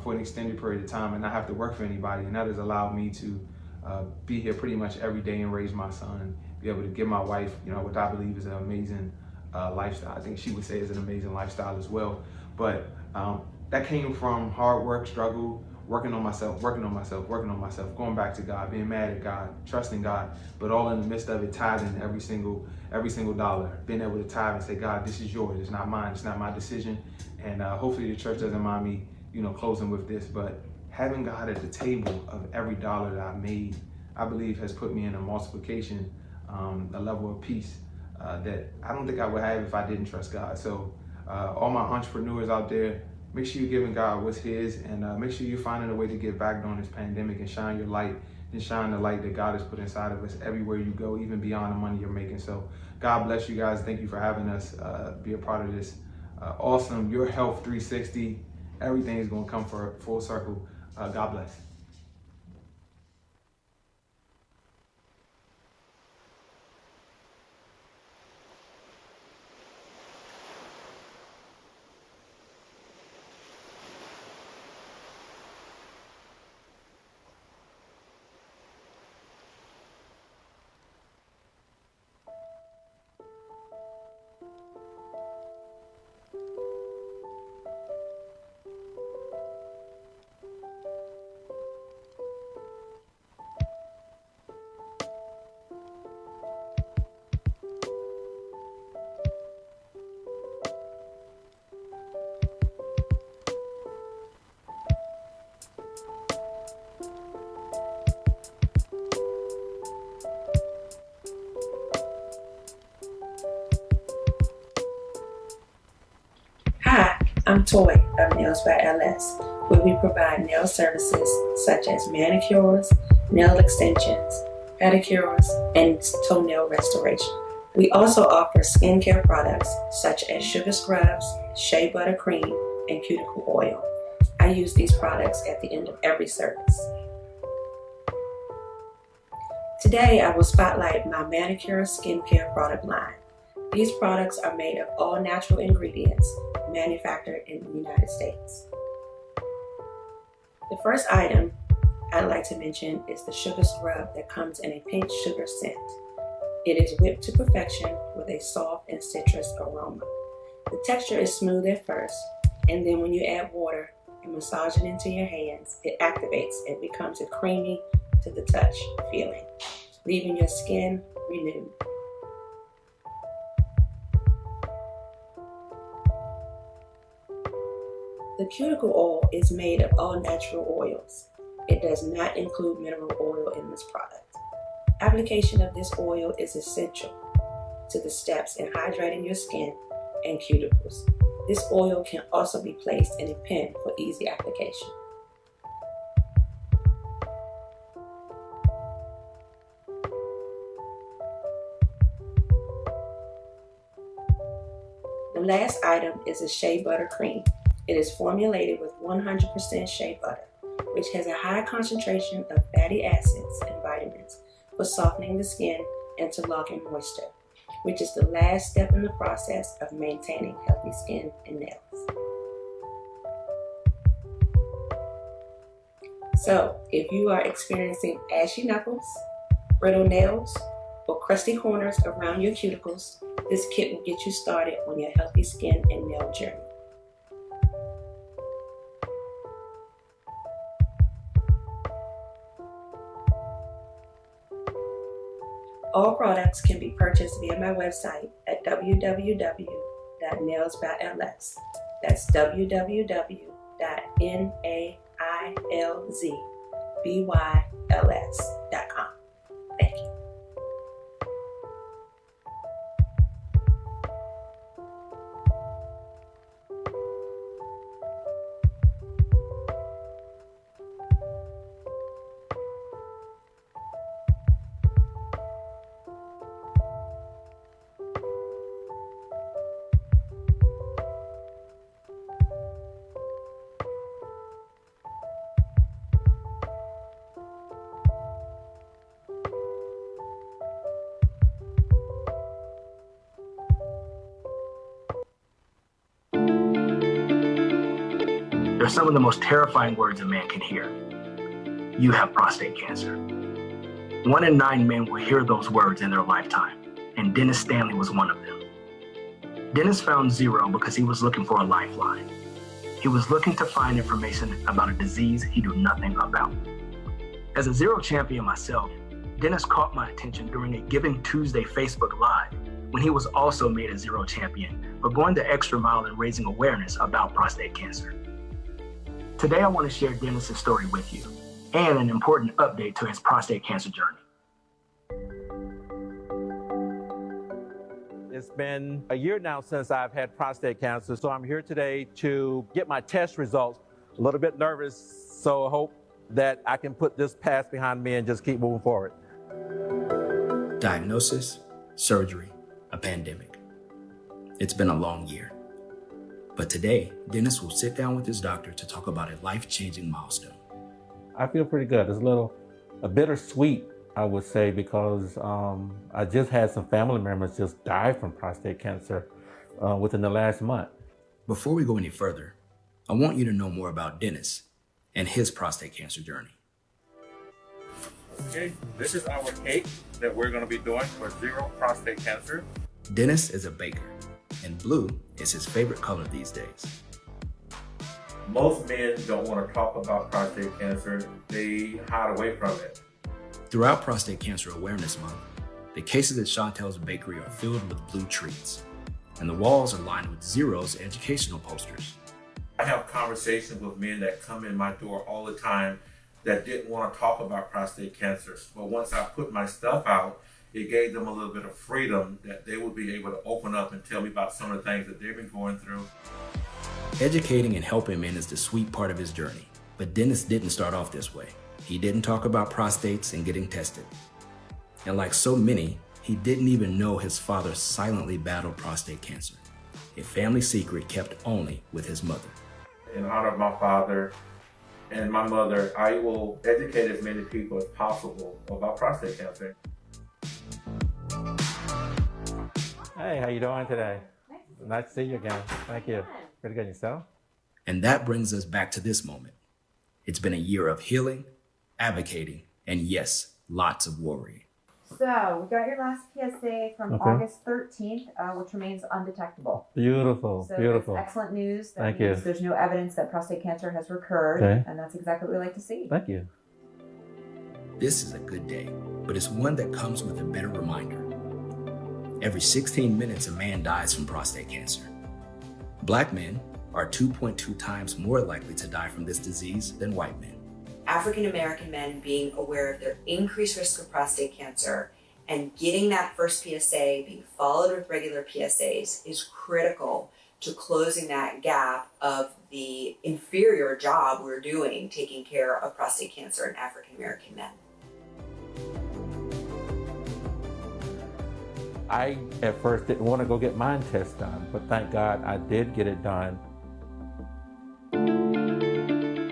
for an extended period of time and not have to work for anybody. And that has allowed me to be here pretty much every day and raise my son, be able to give my wife, you know, what I believe is an amazing lifestyle. I think she would say is an amazing lifestyle as well. But that came from hard work, struggle, working on myself, going back to God, being mad at God, trusting God, but all in the midst of it, tithing every single dollar, being able to tithe and say, God, this is yours, it's not mine, it's not my decision. And hopefully the church doesn't mind me, closing with this, but having God at the table of every dollar that I made, I believe has put me in a multiplication, a level of peace that I don't think I would have if I didn't trust God. So all my entrepreneurs out there, make sure you're giving God what's his, and make sure you're finding a way to get back during this pandemic and shine your light and shine the light that God has put inside of us everywhere you go, even beyond the money you're making. So God bless you guys. Thank you for having us be a part of this awesome Your Health 360. Everything is going to come for full circle. God bless. Hi, I'm Toy of Nails by LS, where we provide nail services such as manicures, nail extensions, pedicures, and toenail restoration. We also offer skincare products such as sugar scrubs, shea butter cream, and cuticle oil. I use these products at the end of every service. Today, I will spotlight my manicure skincare product line. These products are made of all natural ingredients manufactured in the United States. The first item I'd like to mention is the sugar scrub that comes in a pink sugar scent. It is whipped to perfection with a soft and citrus aroma. The texture is smooth at first, and then when you add water and massage it into your hands, it activates and becomes a creamy to the touch feeling, leaving your skin renewed. The cuticle oil is made of all natural oils. It does not include mineral oil in this product. Application of this oil is essential to the steps in hydrating your skin and cuticles. This oil can also be placed in a pen for easy application. The last item is a shea butter cream. It is formulated with 100% shea butter, which has a high concentration of fatty acids and vitamins for softening the skin and to lock in moisture, which is the last step in the process of maintaining healthy skin and nails. So, if you are experiencing ashy knuckles, brittle nails, or crusty corners around your cuticles, this kit will get you started on your healthy skin and nail journey. All products can be purchased via my website at www.nailsbyls. That's www.nailsbyls.com. Thank you. They're some of the most terrifying words a man can hear. You have prostate cancer. 1 in 9 men will hear those words in their lifetime, and Dennis Stanley was one of them. Dennis found Zero because he was looking for a lifeline. He was looking to find information about a disease he knew nothing about. As a zero champion myself, Dennis caught my attention during a Giving Tuesday Facebook Live when he was also made a zero champion for going the extra mile in raising awareness about prostate cancer. Today, I want to share Dennis's story with you and an important update to his prostate cancer journey. It's been a year now since I've had prostate cancer, so I'm here today to get my test results. A little bit nervous, so I hope that I can put this past behind me and just keep moving forward. Diagnosis, surgery, a pandemic. It's been a long year. But today, Dennis will sit down with his doctor to talk about a life-changing milestone. I feel pretty good. It's a bittersweet, I would say, because I just had some family members just die from prostate cancer within the last month. Before we go any further, I want you to know more about Dennis and his prostate cancer journey. Okay, this is our cake that we're going to be doing for zero prostate cancer. Dennis is a baker, and blue is his favorite color these days. Most men don't want to talk about prostate cancer. They hide away from it. Throughout Prostate Cancer Awareness Month, the cases at Chantel's Bakery are filled with blue treats, and the walls are lined with Zero's educational posters. I have conversations with men that come in my door all the time that didn't want to talk about prostate cancer. But once I put my stuff out, it gave them a little bit of freedom that they would be able to open up and tell me about some of the things that they've been going through. Educating and helping men is the sweet part of his journey, but Dennis didn't start off this way. He didn't talk about prostates and getting tested. And like so many, he didn't even know his father silently battled prostate cancer, a family secret kept only with his mother. In honor of my father and my mother, I will educate as many people as possible about prostate cancer. Hey, how you doing today? Nice to see you again. Thank you. Pretty good. Yourself? And that brings us back to this moment. It's been a year of healing, advocating, and yes, lots of worrying. So we got your last PSA from August 13th, which remains undetectable. Beautiful, So beautiful. that's excellent news. That Thank means you. there's no evidence that prostate cancer has recurred, Okay. and that's exactly what we like to see. Thank you. This is a good day, but it's one that comes with a bitter reminder. Every 16 minutes, a man dies from prostate cancer. Black men are 2.2 times more likely to die from this disease than white men. African American men being aware of their increased risk of prostate cancer and getting that first PSA being followed with regular PSAs is critical to closing that gap of the inferior job we're doing taking care of prostate cancer in African American men. I at first didn't want to go get mine test done, but thank God I did get it done.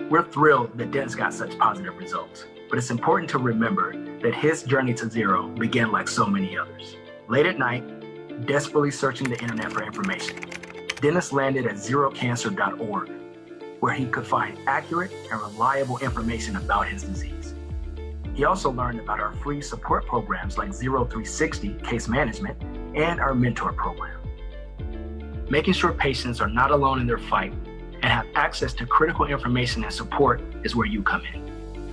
We're thrilled that Dennis got such positive results, but it's important to remember that his journey to zero began like so many others. Late at night, desperately searching the internet for information, Dennis landed at zerocancer.org, where he could find accurate and reliable information about his disease. He also learned about our free support programs like 0360 Case Management and our Mentor program. Making sure patients are not alone in their fight and have access to critical information and support is where you come in.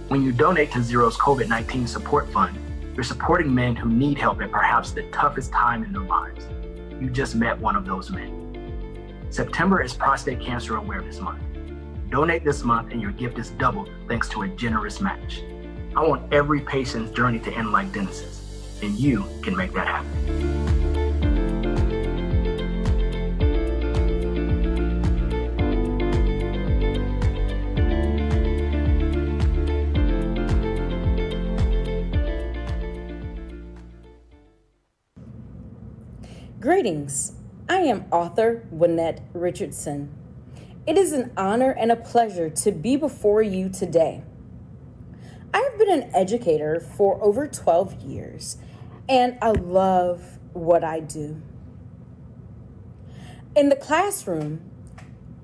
When you donate to Zero's COVID-19 support fund, you're supporting men who need help at perhaps the toughest time in their lives. You just met one of those men. September is Prostate Cancer Awareness Month. Donate this month and your gift is doubled thanks to a generous match. I want every patient's journey to end like Dennis's, and you can make that happen. Greetings. I am author Wynette Richardson. It is an honor and a pleasure to be before you today. I have been an educator for over 12 years, and I love what I do. In the classroom,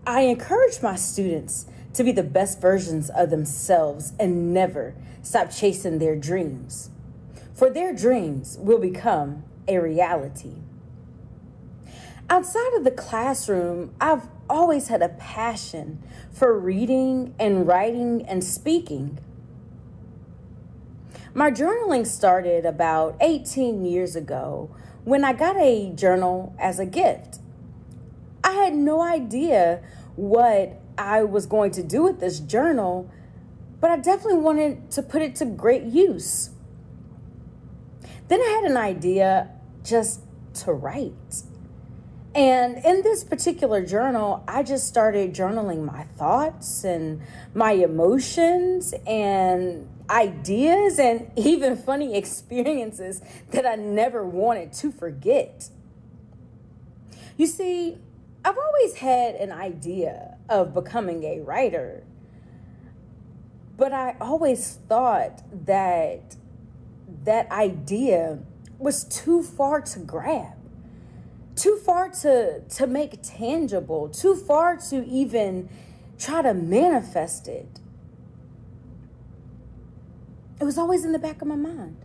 I encourage my students to be the best versions of themselves and never stop chasing their dreams, for their dreams will become a reality. Outside of the classroom, I've always had a passion for reading and writing and speaking. My journaling started about 18 years ago when I got a journal as a gift. I had no idea what I was going to do with this journal, but I definitely wanted to put it to great use. Then I had an idea just to write. And in this particular journal, I just started journaling my thoughts and my emotions and ideas and even funny experiences that I never wanted to forget. You see, I've always had an idea of becoming a writer, but I always thought that that idea was too far to grab, too far to make tangible, too far to even try to manifest it. It was always in the back of my mind.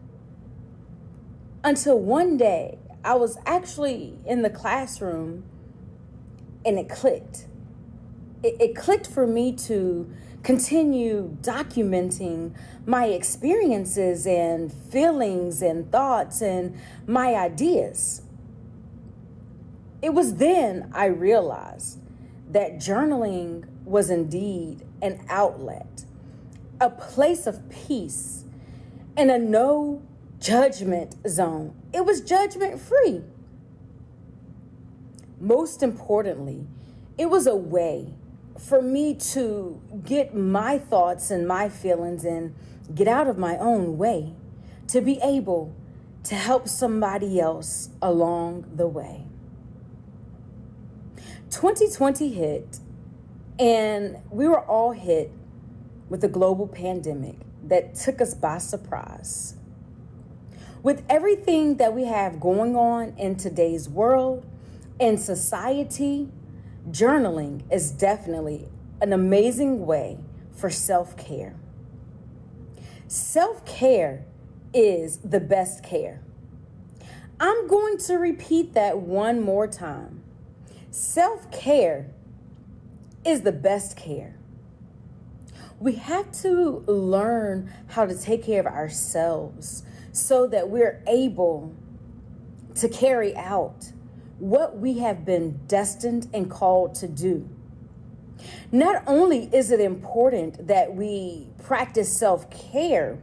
Until one day, I was actually in the classroom and it clicked. It clicked for me to continue documenting my experiences and feelings and thoughts and my ideas. It was then I realized that journaling was indeed an outlet, a place of peace, and a no judgment zone. It was judgment free. Most importantly, it was a way for me to get my thoughts and my feelings and get out of my own way to be able to help somebody else along the way. 2020 hit, and we were all hit with a global pandemic that took us by surprise. With everything that we have going on in today's world and society, journaling is definitely an amazing way for self-care. Self-care is the best care. I'm going to repeat that one more time. Self-care is the best care. We have to learn how to take care of ourselves so that we're able to carry out what we have been destined and called to do. Not only is it important that we practice self-care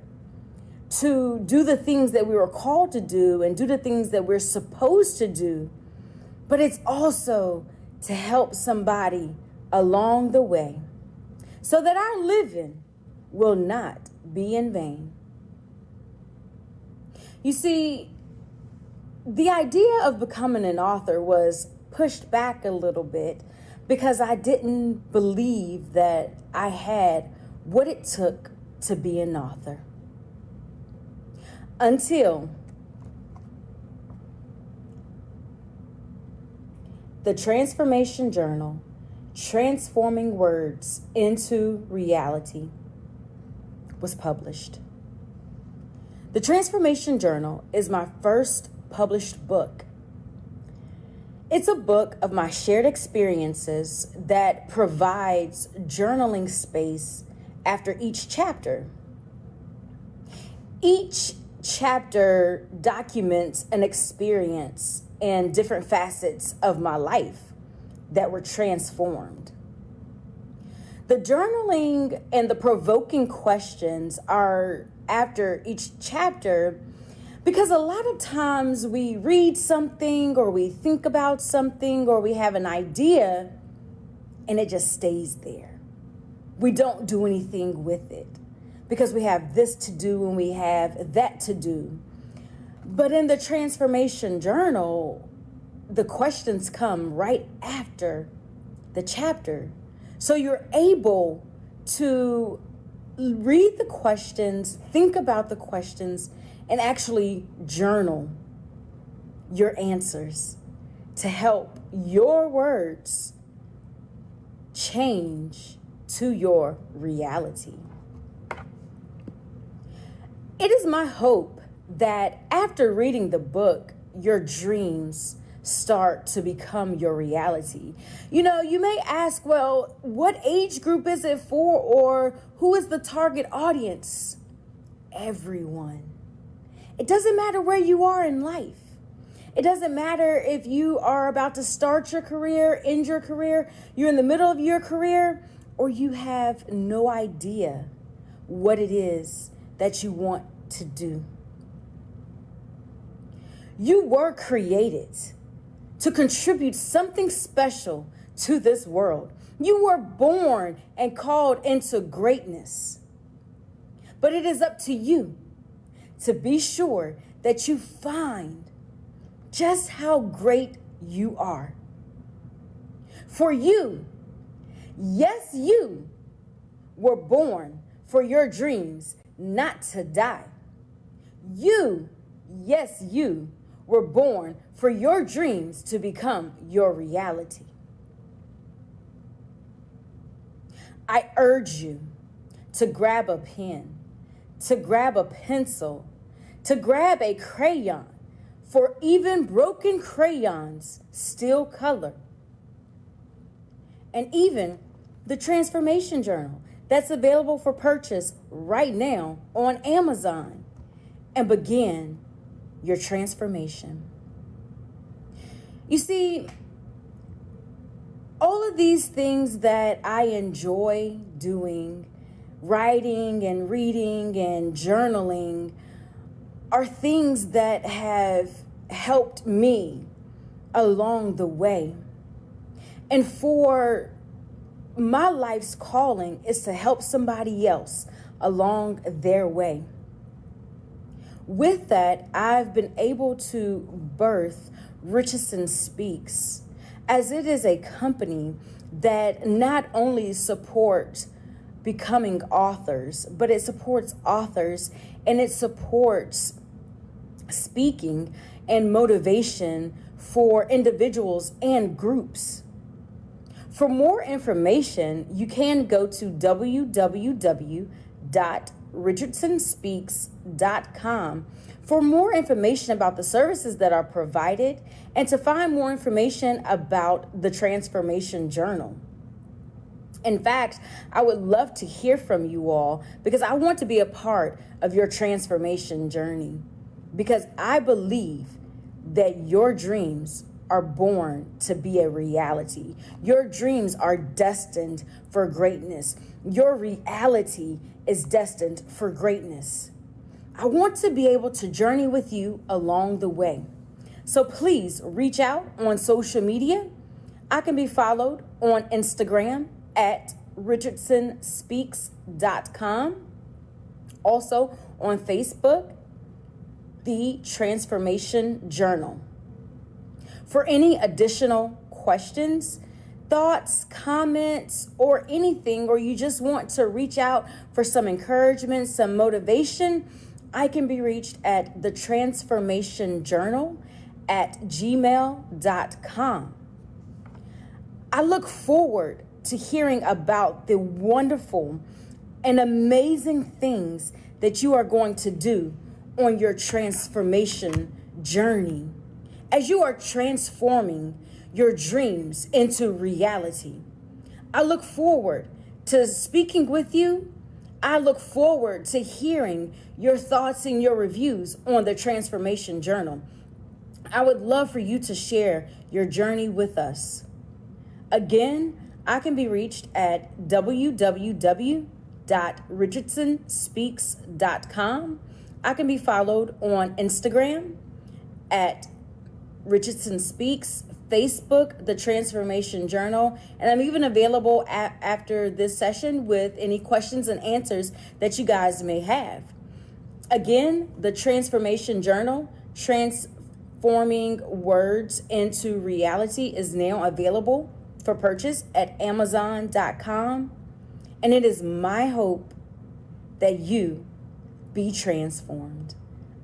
to do the things that we were called to do and do the things that we're supposed to do, but it's also to help somebody along the way so that our living will not be in vain. You see, the idea of becoming an author was pushed back a little bit because I didn't believe that I had what it took to be an author. Until the Transformation Journal, Transforming Words into Reality, was published. The Transformation Journal is my first published book. It's a book of my shared experiences that provides journaling space after each chapter. Each chapter documents an experience and different facets of my life that were transformed. The journaling and the provoking questions are after each chapter because a lot of times we read something or we think about something or we have an idea and it just stays there. We don't do anything with it because we have this to do and we have that to do. But in the Transformation Journal, the questions come right after the chapter. So you're able to read the questions, think about the questions, and actually journal your answers to help your words change to your reality. It is my hope that after reading the book, your dreams start to become your reality. You know, you may ask, well, what age group is it for, or who is the target audience? Everyone. It doesn't matter where you are in life. It doesn't matter if you are about to start your career, end your career, you're in the middle of your career, or you have no idea what it is that you want to do. You were created to contribute something special to this world. You were born and called into greatness. But it is up to you to be sure that you find just how great you are. For you, yes, you were born for your dreams not to die. You, yes, you were born for your dreams to become your reality. I urge you to grab a pen, to grab a pencil, to grab a crayon, for even broken crayons still color. And even the transformation journal that's available for purchase right now on Amazon, and begin your transformation. You see, all of these things that I enjoy doing, writing and reading and journaling, are things that have helped me along the way. And for my life's calling is to help somebody else along their way. With that, I've been able to birth Richardson Speaks, as it is a company that not only supports becoming authors, but it supports authors and it supports speaking and motivation for individuals and groups. For more information, you can go to www.richardsonspeaks.com for more information about the services that are provided and to find more information about the Transformation Journal. In fact, I would love to hear from you all because I want to be a part of your transformation journey, because I believe that your dreams are born to be a reality. Your dreams are destined for greatness. Your reality is destined for greatness. I want to be able to journey with you along the way. So please reach out on social media. I can be followed on Instagram at richardsonspeaks.com. Also on Facebook, The Transformation Journal. For any additional questions, thoughts, comments, or anything, or you just want to reach out for some encouragement, some motivation, I can be reached at thetransformationjournal@gmail.com. I look forward to hearing about the wonderful and amazing things that you are going to do on your transformation journey as you are transforming your dreams into reality. I look forward to speaking with you. I look forward to hearing your thoughts and your reviews on the Transformation Journal. I would love for you to share your journey with us. Again, I can be reached at www.richardsonspeaks.com. I can be followed on Instagram at Richardson Speaks, Facebook, The Transformation Journal, and I'm even available after this session with any questions and answers that you guys may have. Again, The Transformation Journal, Transforming Words into Reality, is now available for purchase at Amazon.com, and it is my hope that you be transformed.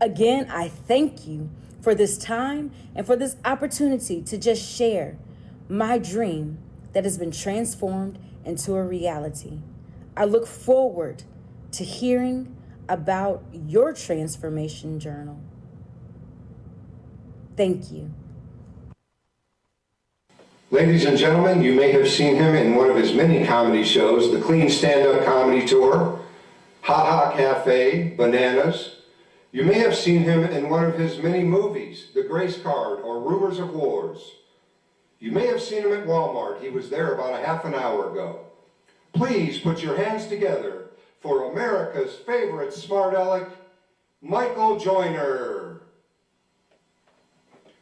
Again, I thank you for this time and for this opportunity to just share my dream that has been transformed into a reality. I look forward to hearing about your transformation journal. Thank you. Ladies and gentlemen, you may have seen him in one of his many comedy shows, the Clean Stand-Up Comedy Tour, Ha Ha Cafe, Bananas. You may have seen him in one of his many movies, The Grace Card or Rumors of Wars. You may have seen him at Walmart. He was there about a half an hour ago. Please put your hands together for America's favorite smart aleck, Michael Joyner.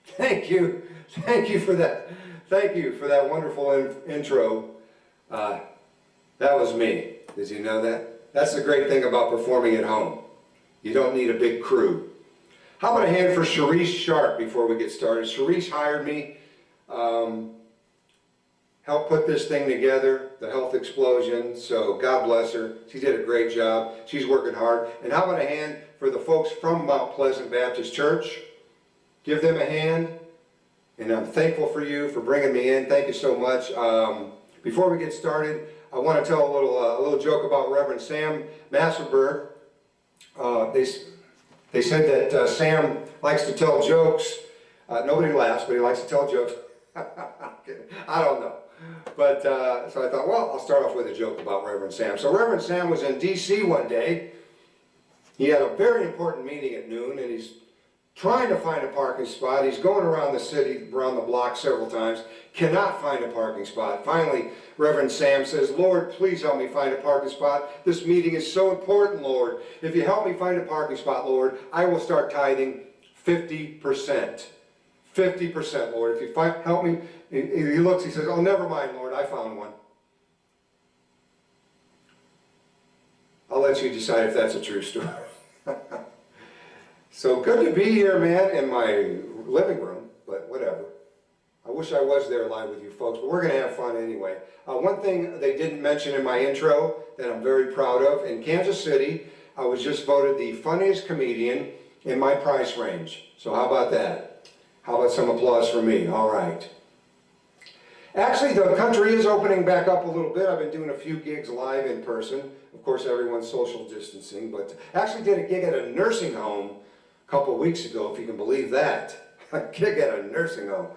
Thank you. Thank you for that. Thank you for that wonderful intro. That was me. Did you know that? That's the great thing about performing at home. You don't need a big crew. How about a hand for Cherise Sharp before we get started? Cherise hired me, helped put this thing together, the Health Explosion, so God bless her. She did a great job. She's working hard. And how about a hand for the folks from Mount Pleasant Baptist Church? Give them a hand. And I'm thankful for you for bringing me in. Thank you so much. Before we get started, I want to tell a little joke about Reverend Sam Massenberg. They said that Sam likes to tell jokes. Nobody laughs, but he likes to tell jokes. I don't know. But so I thought, well, I'll start off with a joke about Reverend Sam. So Reverend Sam was in D.C. one day. He had a very important meeting at noon, and he's trying to find a parking spot. He's going around the city, around the block several times, cannot find a parking spot. Finally, Reverend Sam says, Lord, please help me find a parking spot. This meeting is so important, Lord. If you help me find a parking spot, Lord, I will start tithing 50%. 50%, Lord. If you help me, he looks, he says, oh, never mind, Lord, I found one. I'll let you decide if that's a true story. So good to be here, man, in my living room, but whatever. I wish I was there live with you folks, but we're going to have fun anyway. One thing they didn't mention in my intro that I'm very proud of, in Kansas City, I was just voted the funniest comedian in my price range. So how about that? How about some applause for me? All right. Actually, the country is opening back up a little bit. I've been doing a few gigs live in person. Of course, everyone's social distancing, but actually did a gig at a nursing home a couple weeks ago, if you can believe that. A gig at a nursing home.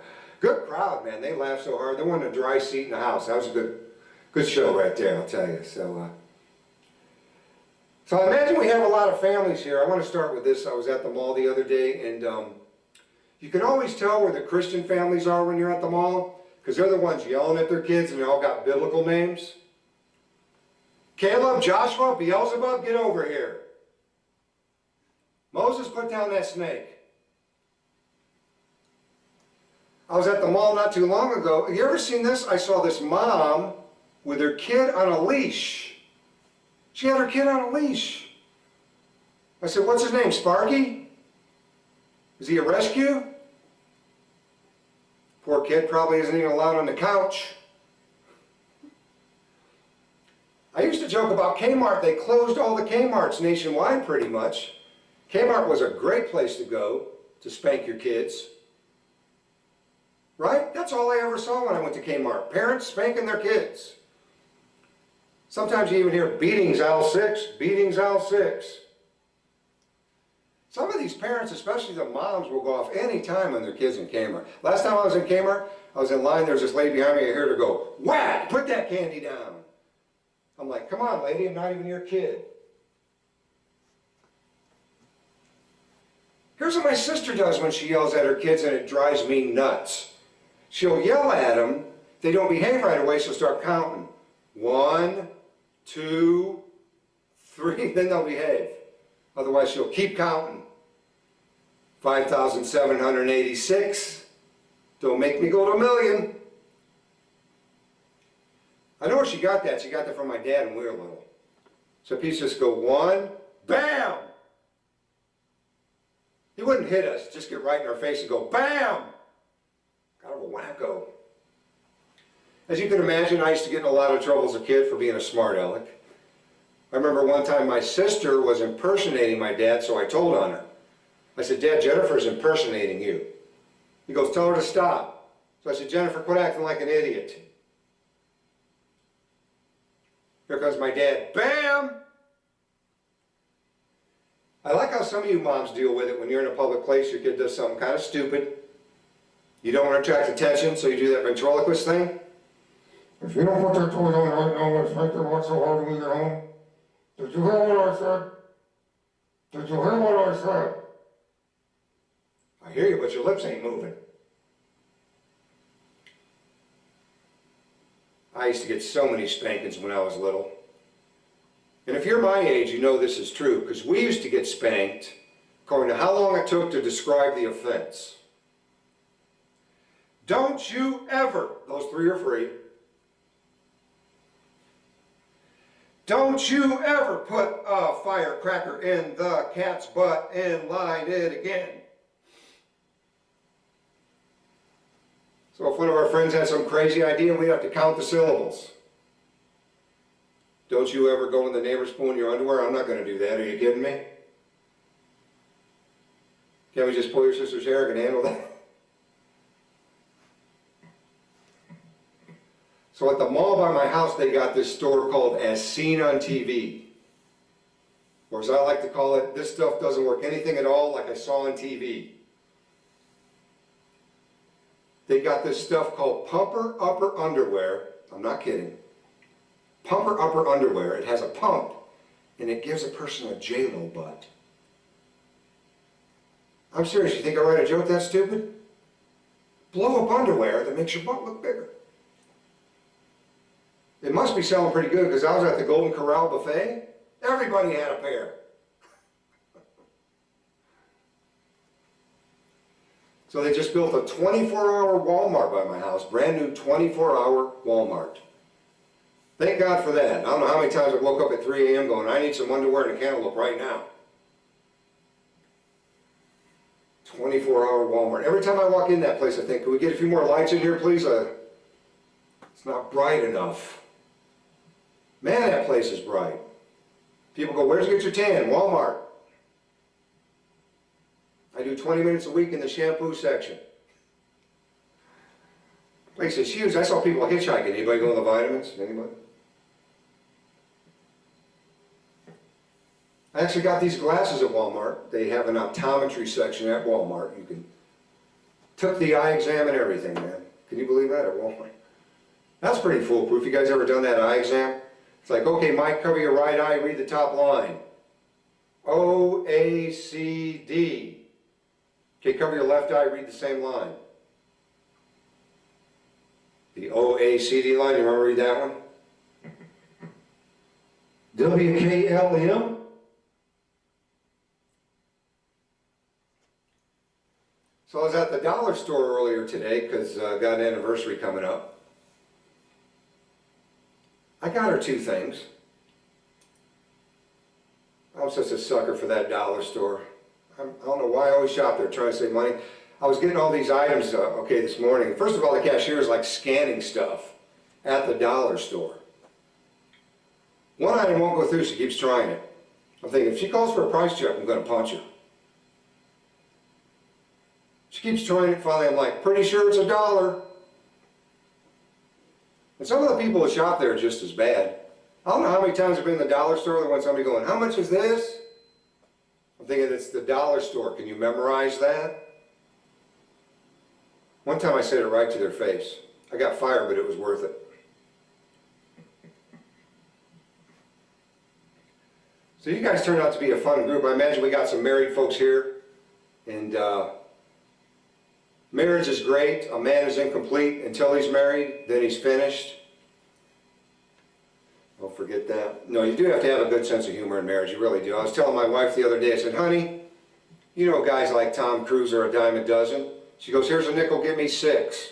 Good crowd, man. They laughed so hard. They wanted a dry seat in the house. That was a good show right there, I'll tell you. So I imagine we have a lot of families here. I want to start with this. I was at the mall the other day, and you can always tell where the Christian families are when you're at the mall, because they're the ones yelling at their kids, and they all got biblical names. Caleb, Joshua, Beelzebub, get over here. Moses, put down that snake. I was at the mall not too long ago. Have you ever seen this? I saw this mom with her kid on a leash. She had her kid on a leash. I said, what's his name, Sparky? Is he a rescue? Poor kid probably isn't even allowed on the couch. I used to joke about Kmart. They closed all the Kmarts nationwide pretty much. Kmart was a great place to go to spank your kids. Right? That's all I ever saw when I went to Kmart. Parents spanking their kids. Sometimes you even hear beatings aisle 6, beatings aisle 6. Some of these parents, especially the moms, will go off any time on their kids in Kmart. Last time I was in Kmart, I was in line, there was this lady behind me, I heard her go, whack, put that candy down. I'm like, come on, lady, I'm not even your kid. Here's what my sister does when she yells at her kids, and it drives me nuts. She'll yell at them, they don't behave right away, she'll start counting. 1, 2, 3, then they'll behave. Otherwise, she'll keep counting. 5,786. Don't make me go to 1,000,000. I know where she got that. She got that from my dad when we were little. So if he'd just go 1, bam! He wouldn't hit us, just get right in our face and go, bam! Kind of a wacko. As you can imagine, I used to get in a lot of trouble as a kid for being a smart aleck. I remember one time my sister was impersonating my dad, so I told on her. I said, Dad, Jennifer's impersonating you. He goes, tell her to stop. So I said, Jennifer, quit acting like an idiot. Here comes my dad. Bam! I like how some of you moms deal with it when you're in a public place, your kid does something kind of stupid. You don't want to attract attention, so you do that ventriloquist thing? If you don't put that toy on right now, let's make it work so hard when we get home. Did you hear what I said? Did you hear what I said? I hear you, but your lips ain't moving. I used to get so many spankings when I was little. And if you're my age, you know this is true, because we used to get spanked according to how long it took to describe the offense. Don't you ever, those three are free, don't you ever put a firecracker in the cat's butt and light it again. So if one of our friends had some crazy idea, we'd have to count the syllables. Don't you ever go in the neighbor's pool in your underwear? I'm not going to do that. Are you kidding me? Can't we just pull your sister's hair? I can handle that. So at the mall by my house, they got this store called As Seen on TV. Or as I like to call it, this stuff doesn't work anything at all like I saw on TV. They got this stuff called pumper upper underwear. I'm not kidding. Pumper upper underwear. It has a pump, and it gives a person a J-Lo butt. I'm serious. You think I write a joke that stupid? Blow up underwear that makes your butt look bigger. It must be selling pretty good, because I was at the Golden Corral buffet. Everybody had a pair. So they just built a 24-hour Walmart by my house, brand new 24-hour Walmart. Thank God for that. I don't know how many times I woke up at 3 a.m. going, I need some underwear and a cantaloupe right now. 24-hour Walmart. Every time I walk in that place, I think, can we get a few more lights in here, please? It's not bright enough. Man, that place is bright. People go, where'd you get your tan? Walmart. I do 20 minutes a week in the shampoo section. Place is huge. I saw people hitchhiking. Anybody go in the vitamins? Anybody? I actually got these glasses at Walmart. They have an optometry section at Walmart. You can took the eye exam and everything, man. Can you believe that at Walmart? That's pretty foolproof. You guys ever done that eye exam? It's like, okay, Mike, cover your right eye, read the top line. O-A-C-D. Okay, cover your left eye, read the same line. The O-A-C-D line, you remember read that one? W-K-L-M. So I was at the dollar store earlier today because I got an anniversary coming up. I got her two things. I'm such a sucker for that dollar store. I don't know why I always shop there trying to save money. I was getting all these items, this morning. First of all, the cashier is like scanning stuff at the dollar store. One item won't go through, she keeps trying it. I'm thinking, if she calls for a price check, I'm going to punch her. She keeps trying it, finally I'm like, pretty sure it's $1. And some of the people who shop there are just as bad. I don't know how many times I've been in the dollar store and when somebody going, how much is this? I'm thinking it's the dollar store. Can you memorize that? One time I said it right to their face. I got fired, but it was worth it. So you guys turned out to be a fun group. I imagine we got some married folks here. And marriage is great. A man is incomplete until he's married, then he's finished. Don't forget that. No, you do have to have a good sense of humor in marriage. You really do. I was telling my wife the other day, I said, honey, you know guys like Tom Cruise are a dime a dozen. She goes, here's a nickel, give me 6.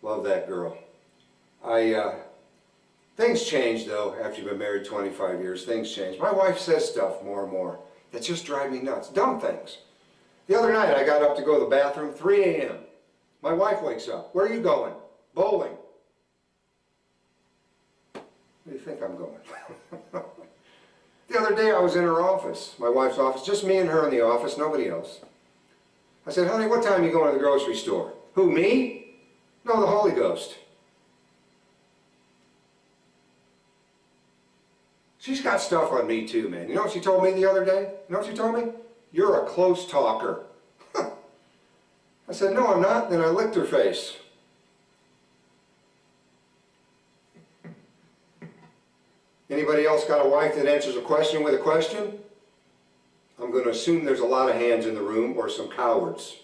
Love that girl. Things change though after you've been married 25 years. Things change. My wife says stuff more and more that just drive me nuts. Dumb things. The other night I got up to go to the bathroom, 3 a.m. My wife wakes up. Where are you going? Bowling. Where do you think I'm going? The other day I was in her office, my wife's office, just me and her in the office, nobody else. I said, honey, what time are you going to the grocery store? Who, me? No, the Holy Ghost. She's got stuff on me too, man. You know what she told me the other day? You know what she told me? You're a close talker. said, no, I'm not. Then I licked her face. Anybody else got a wife that answers a question with a question? I'm going to assume there's a lot of hands in the room or some cowards.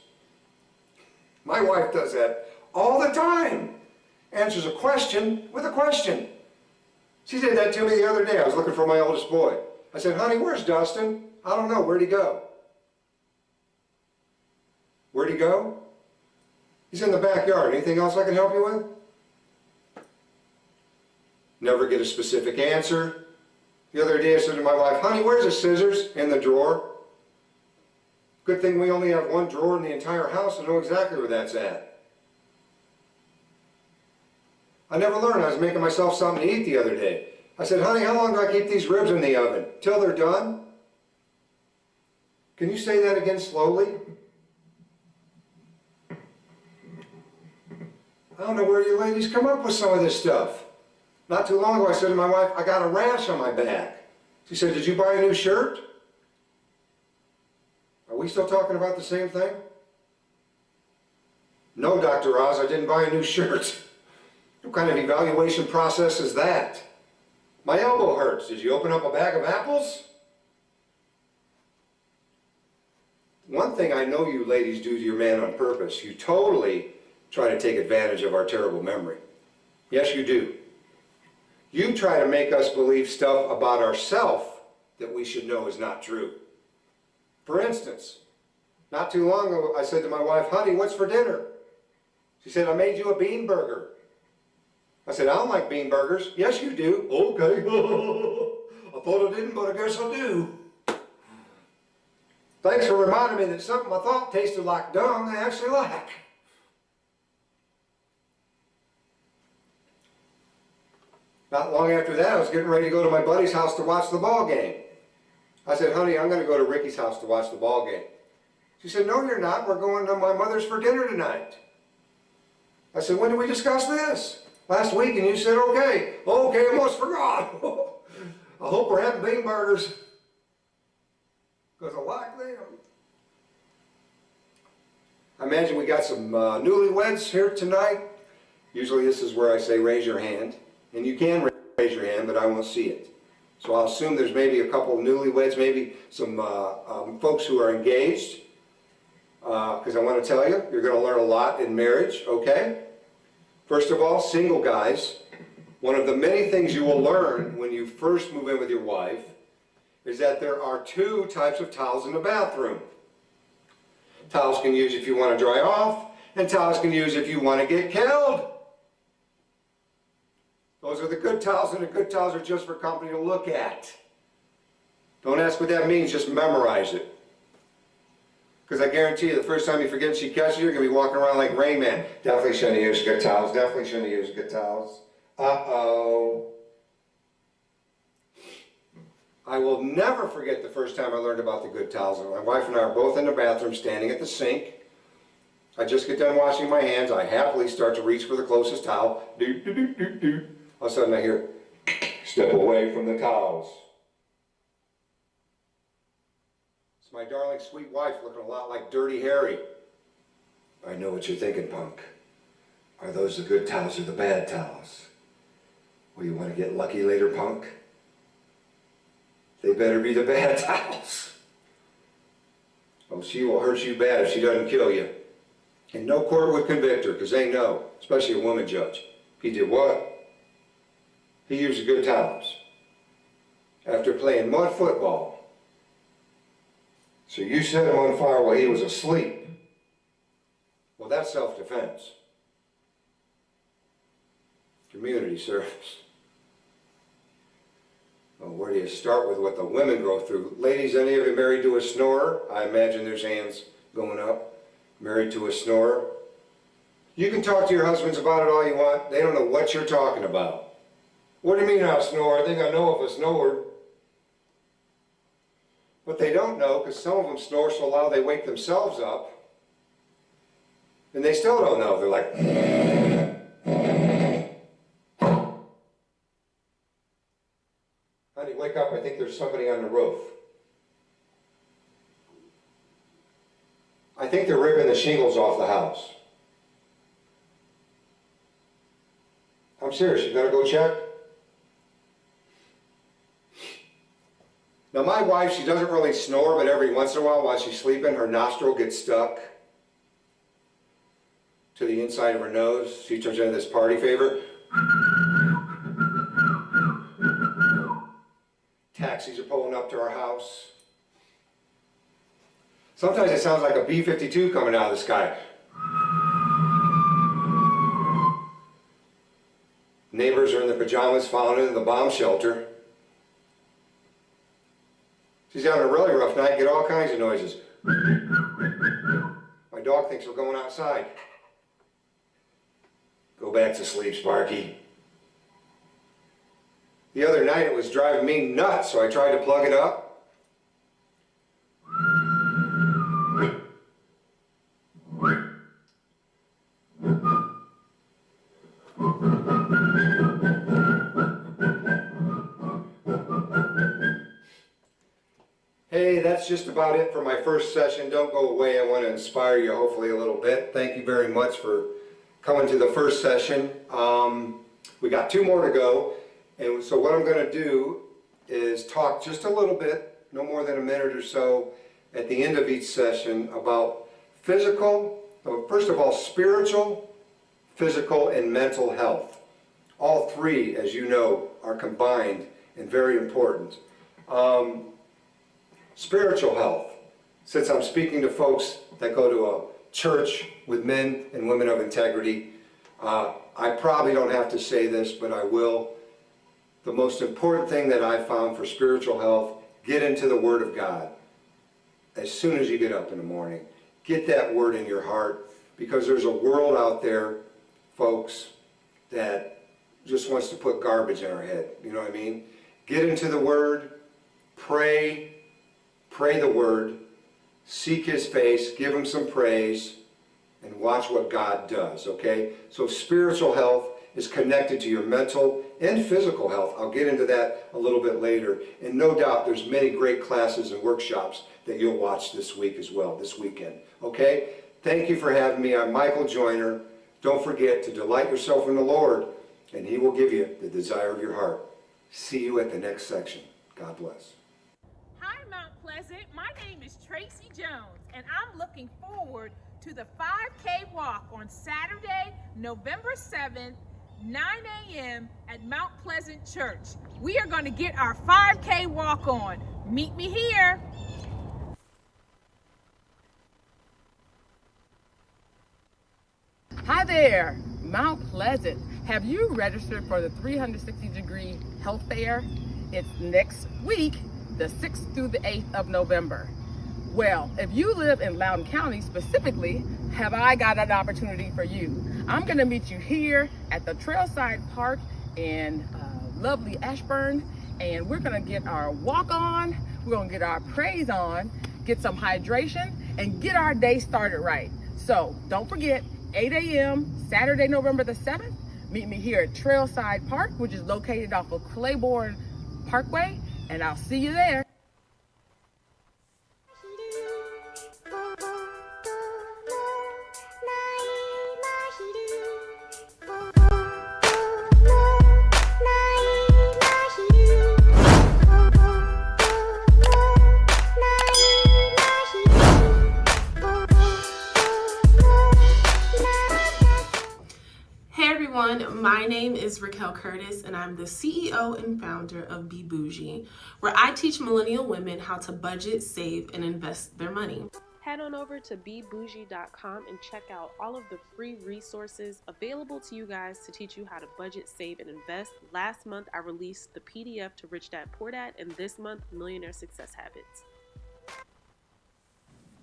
My wife does that all the time. Answers a question with a question. She did that to me the other day. I was looking for my oldest boy. I said, honey, where's Dustin? I don't know. Where'd he go? Where'd he go? He's in the backyard. Anything else I can help you with? Never get a specific answer. The other day I said to my wife, honey, where's the scissors? In the drawer. Good thing we only have one drawer in the entire house and know exactly where that's at. I never learned. I was making myself something to eat the other day. I said, honey, how long do I keep these ribs in the oven? Till they're done? Can you say that again slowly? I don't know where you ladies come up with some of this stuff. Not too long ago I said to my wife, I got a rash on my back. She said, did you buy a new shirt? Are we still talking about the same thing? No, Dr. Oz, I didn't buy a new shirt. What kind of evaluation process is that? My elbow hurts. Did you open up a bag of apples? One thing I know you ladies do to your man on purpose, you totally try to take advantage of our terrible memory. Yes, you do. You try to make us believe stuff about ourselves that we should know is not true. For instance, not too long ago, I said to my wife, honey, what's for dinner? She said, I made you a bean burger. I said, I don't like bean burgers. Yes, you do. Okay. I thought I didn't, but I guess I do. Thanks for reminding me that something I thought tasted like dung, I actually like. Not long after that, I was getting ready to go to my buddy's house to watch the ball game. I said, honey, I'm going to go to Ricky's house to watch the ball game. She said, no, you're not. We're going to my mother's for dinner tonight. I said, when did we discuss this? Last week, and you said, okay. Okay, I almost forgot. I hope we're having bean burgers, because I like them. I imagine we got some newlyweds here tonight. Usually this is where I say raise your hand. And you can raise your hand, but I won't see it. So I'll assume there's maybe a couple of newlyweds, maybe some folks who are engaged. Because I want to tell you, you're going to learn a lot in marriage, okay? First of all, single guys, one of the many things you will learn when you first move in with your wife is that there are two types of towels in the bathroom. Towels can use if you want to dry off, and towels can use if you want to get killed. Those are the good towels, and the good towels are just for company to look at. Don't ask what that means, just memorize it. Because I guarantee you, the first time you forget she catches you, you're going to be walking around like Rain Man. Definitely shouldn't have used good towels, definitely shouldn't have used good towels. Uh-oh. I will never forget the first time I learned about the good towels. My wife and I are both in the bathroom, standing at the sink. I just get done washing my hands. I happily start to reach for the closest towel. Do, do, do, do, do. All of a sudden I hear, step away from the towels. It's my darling sweet wife looking a lot like Dirty Harry. I know what you're thinking, punk. Are those the good towels or the bad towels? Well, you want to get lucky later, punk? They better be the bad towels. Oh, she will hurt you bad if she doesn't kill you. And no court would convict her, because they know, especially a woman judge. He did what? He used the good towels after playing mud football. So you set him on fire while he was asleep. Well, that's self-defense. Community service. Well, where do you start with what the women go through? Ladies, any of you married to a snorer? I imagine there's hands going up. Married to a snorer? You can talk to your husbands about it all you want. They don't know what you're talking about. What do you mean I snore? I think I know if I snored. But they don't know, because some of them snore so loud they wake themselves up. And they still don't know. They're like, honey, wake up. I think there's somebody on the roof. I think they're ripping the shingles off the house. I'm serious, you gotta go check? Now my wife, she doesn't really snore, but every once in a while she's sleeping, her nostril gets stuck to the inside of her nose. She turns into this party favor. Taxis are pulling up to our house. Sometimes it sounds like a B-52 coming out of the sky. Neighbors are in their pajamas following in the bomb shelter. She's having a really rough night, get all kinds of noises. My dog thinks we're going outside. Go back to sleep, Sparky. The other night it was driving me nuts, so I tried to plug it up. Hey, that's just about it for my first session. Don't go away. I want to inspire you hopefully a little bit. Thank you very much for coming to the first session. We got 2 more to go. And so what I'm going to do is talk just a little bit, no more than a minute or so, at the end of each session about physical, first of all, spiritual, physical, and mental health. All 3, as you know, are combined and very important. Spiritual health, since I'm speaking to folks that go to a church with men and women of integrity, I probably don't have to say this, but I will. The most important thing that I found for spiritual health, get into the Word of God. As soon as you get up in the morning, get that Word in your heart, because there's a world out there, folks, that just wants to put garbage in our head. You know what I mean? Get into the Word, pray the Word, seek His face, give Him some praise, and watch what God does, okay? So spiritual health is connected to your mental and physical health. I'll get into that a little bit later. And no doubt there's many great classes and workshops that you'll watch this week as well, this weekend, okay? Thank you for having me. I'm Michael Joyner. Don't forget to delight yourself in the Lord, and He will give you the desire of your heart. See you at the next section. God bless. Hi, Mount Pleasant. My name is Tracy Jones, and I'm looking forward to the 5K walk on Saturday, November 7th, 9 a.m. at Mount Pleasant Church. We are going to get our 5K walk on. Meet me here. Hi there, Mount Pleasant. Have you registered for the 360-degree health fair? It's next week, the 6th through the 8th of November. Well, if you live in Loudoun County specifically, have I got an opportunity for you. I'm gonna meet you here at the Trailside Park in lovely Ashburn, and we're gonna get our walk on, we're gonna get our praise on, get some hydration, and get our day started right. So don't forget, 8 a.m. Saturday, November the 7th, meet me here at Trailside Park, which is located off of Claiborne Parkway, and I'll see you there. My name is Raquel Curtis, and I'm the CEO and founder of Be Bougie, where I teach millennial women how to budget, save, and invest their money. Head on over to BeBougie.com and check out all of the free resources available to you guys to teach you how to budget, save, and invest. Last month, I released the PDF to Rich Dad Poor Dad, and this month, Millionaire Success Habits.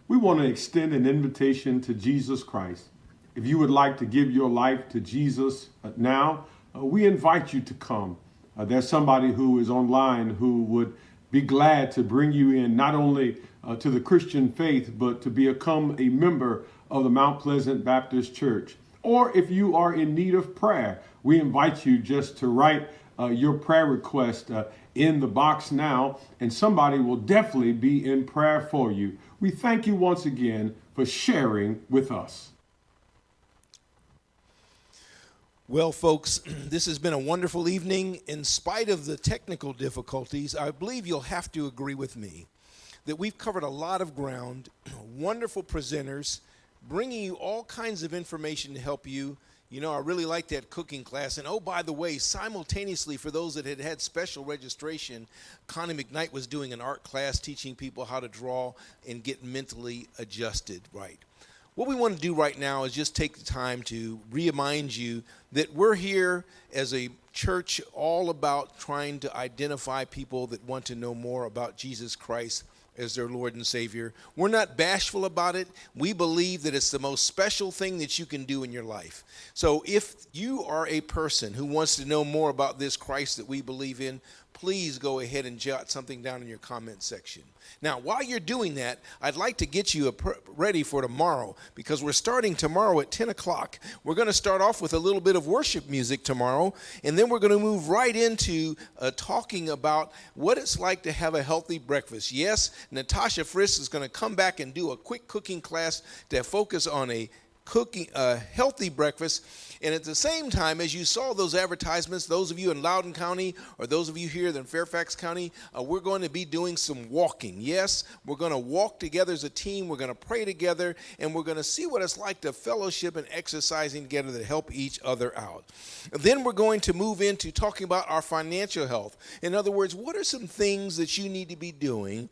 We want to extend an invitation to Jesus Christ. If you would like to give your life to Jesus now, we invite you to come. There's somebody who is online who would be glad to bring you in, not only to the Christian faith, but to become a member of the Mount Pleasant Baptist Church. Or if you are in need of prayer, we invite you just to write your prayer request in the box now, and somebody will definitely be in prayer for you. We thank you once again for sharing with us. Well, folks, this has been a wonderful evening. In spite of the technical difficulties, I believe you'll have to agree with me that we've covered a lot of ground, wonderful presenters, bringing you all kinds of information to help you. You know, I really like that cooking class. And oh, by the way, simultaneously, for those that had had special registration, Connie McKnight was doing an art class teaching people how to draw and get mentally adjusted right. What we want to do right now is just take the time to remind you that we're here as a church all about trying to identify people that want to know more about Jesus Christ as their Lord and Savior. We're not bashful about it. We believe that it's the most special thing that you can do in your life. So if you are a person who wants to know more about this Christ that we believe in, please go ahead and jot something down in your comment section. Now, while you're doing that, I'd like to get you ready for tomorrow, because we're starting tomorrow at 10 o'clock. We're going to start off with a little bit of worship music tomorrow, and then we're going to move right into talking about what it's like to have a healthy breakfast. Yes, Natasha Frisk is going to come back and do a quick cooking class to focus on a healthy breakfast. And at the same time, as you saw those advertisements, those of you in Loudoun County or those of you here in Fairfax County, we're going to be doing some walking. Yes, we're going to walk together as a team. We're going to pray together, and we're going to see what it's like to fellowship and exercising together to help each other out. Then we're going to move into talking about our financial health. In other words, what are some things that you need to be doing?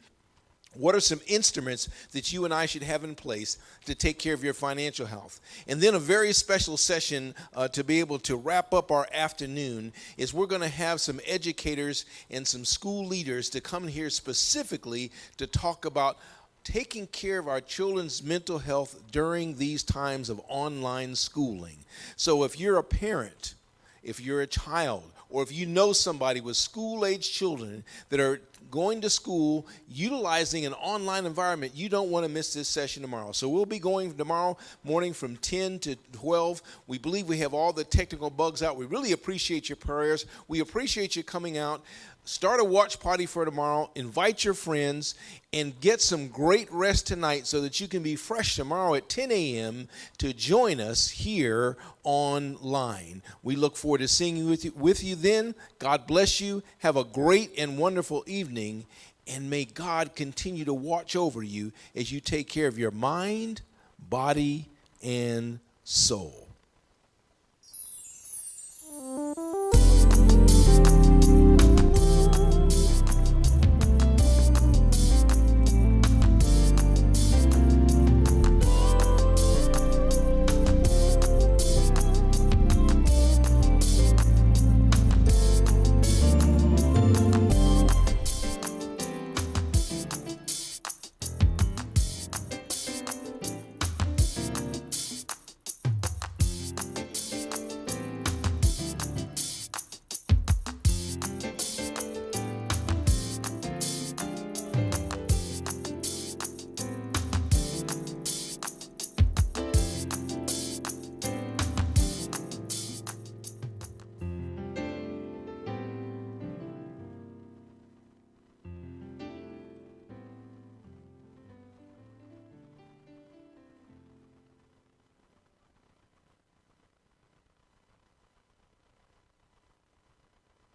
What are some instruments that you and I should have in place to take care of your financial health? And then a very special session to be able to wrap up our afternoon is we're going to have some educators and some school leaders to come here specifically to talk about taking care of our children's mental health during these times of online schooling. So if you're a parent, if you're a child, or if you know somebody with school-age children that are going to school, utilizing an online environment, you don't want to miss this session tomorrow. So we'll be going tomorrow morning from 10 to 12. We believe we have all the technical bugs out. We really appreciate your prayers. We appreciate you coming out. Start a watch party for tomorrow. Invite your friends and get some great rest tonight so that you can be fresh tomorrow at 10 a.m. to join us here online. We look forward to seeing you with you then. God bless you. Have a great and wonderful evening, and may God continue to watch over you as you take care of your mind, body, and soul.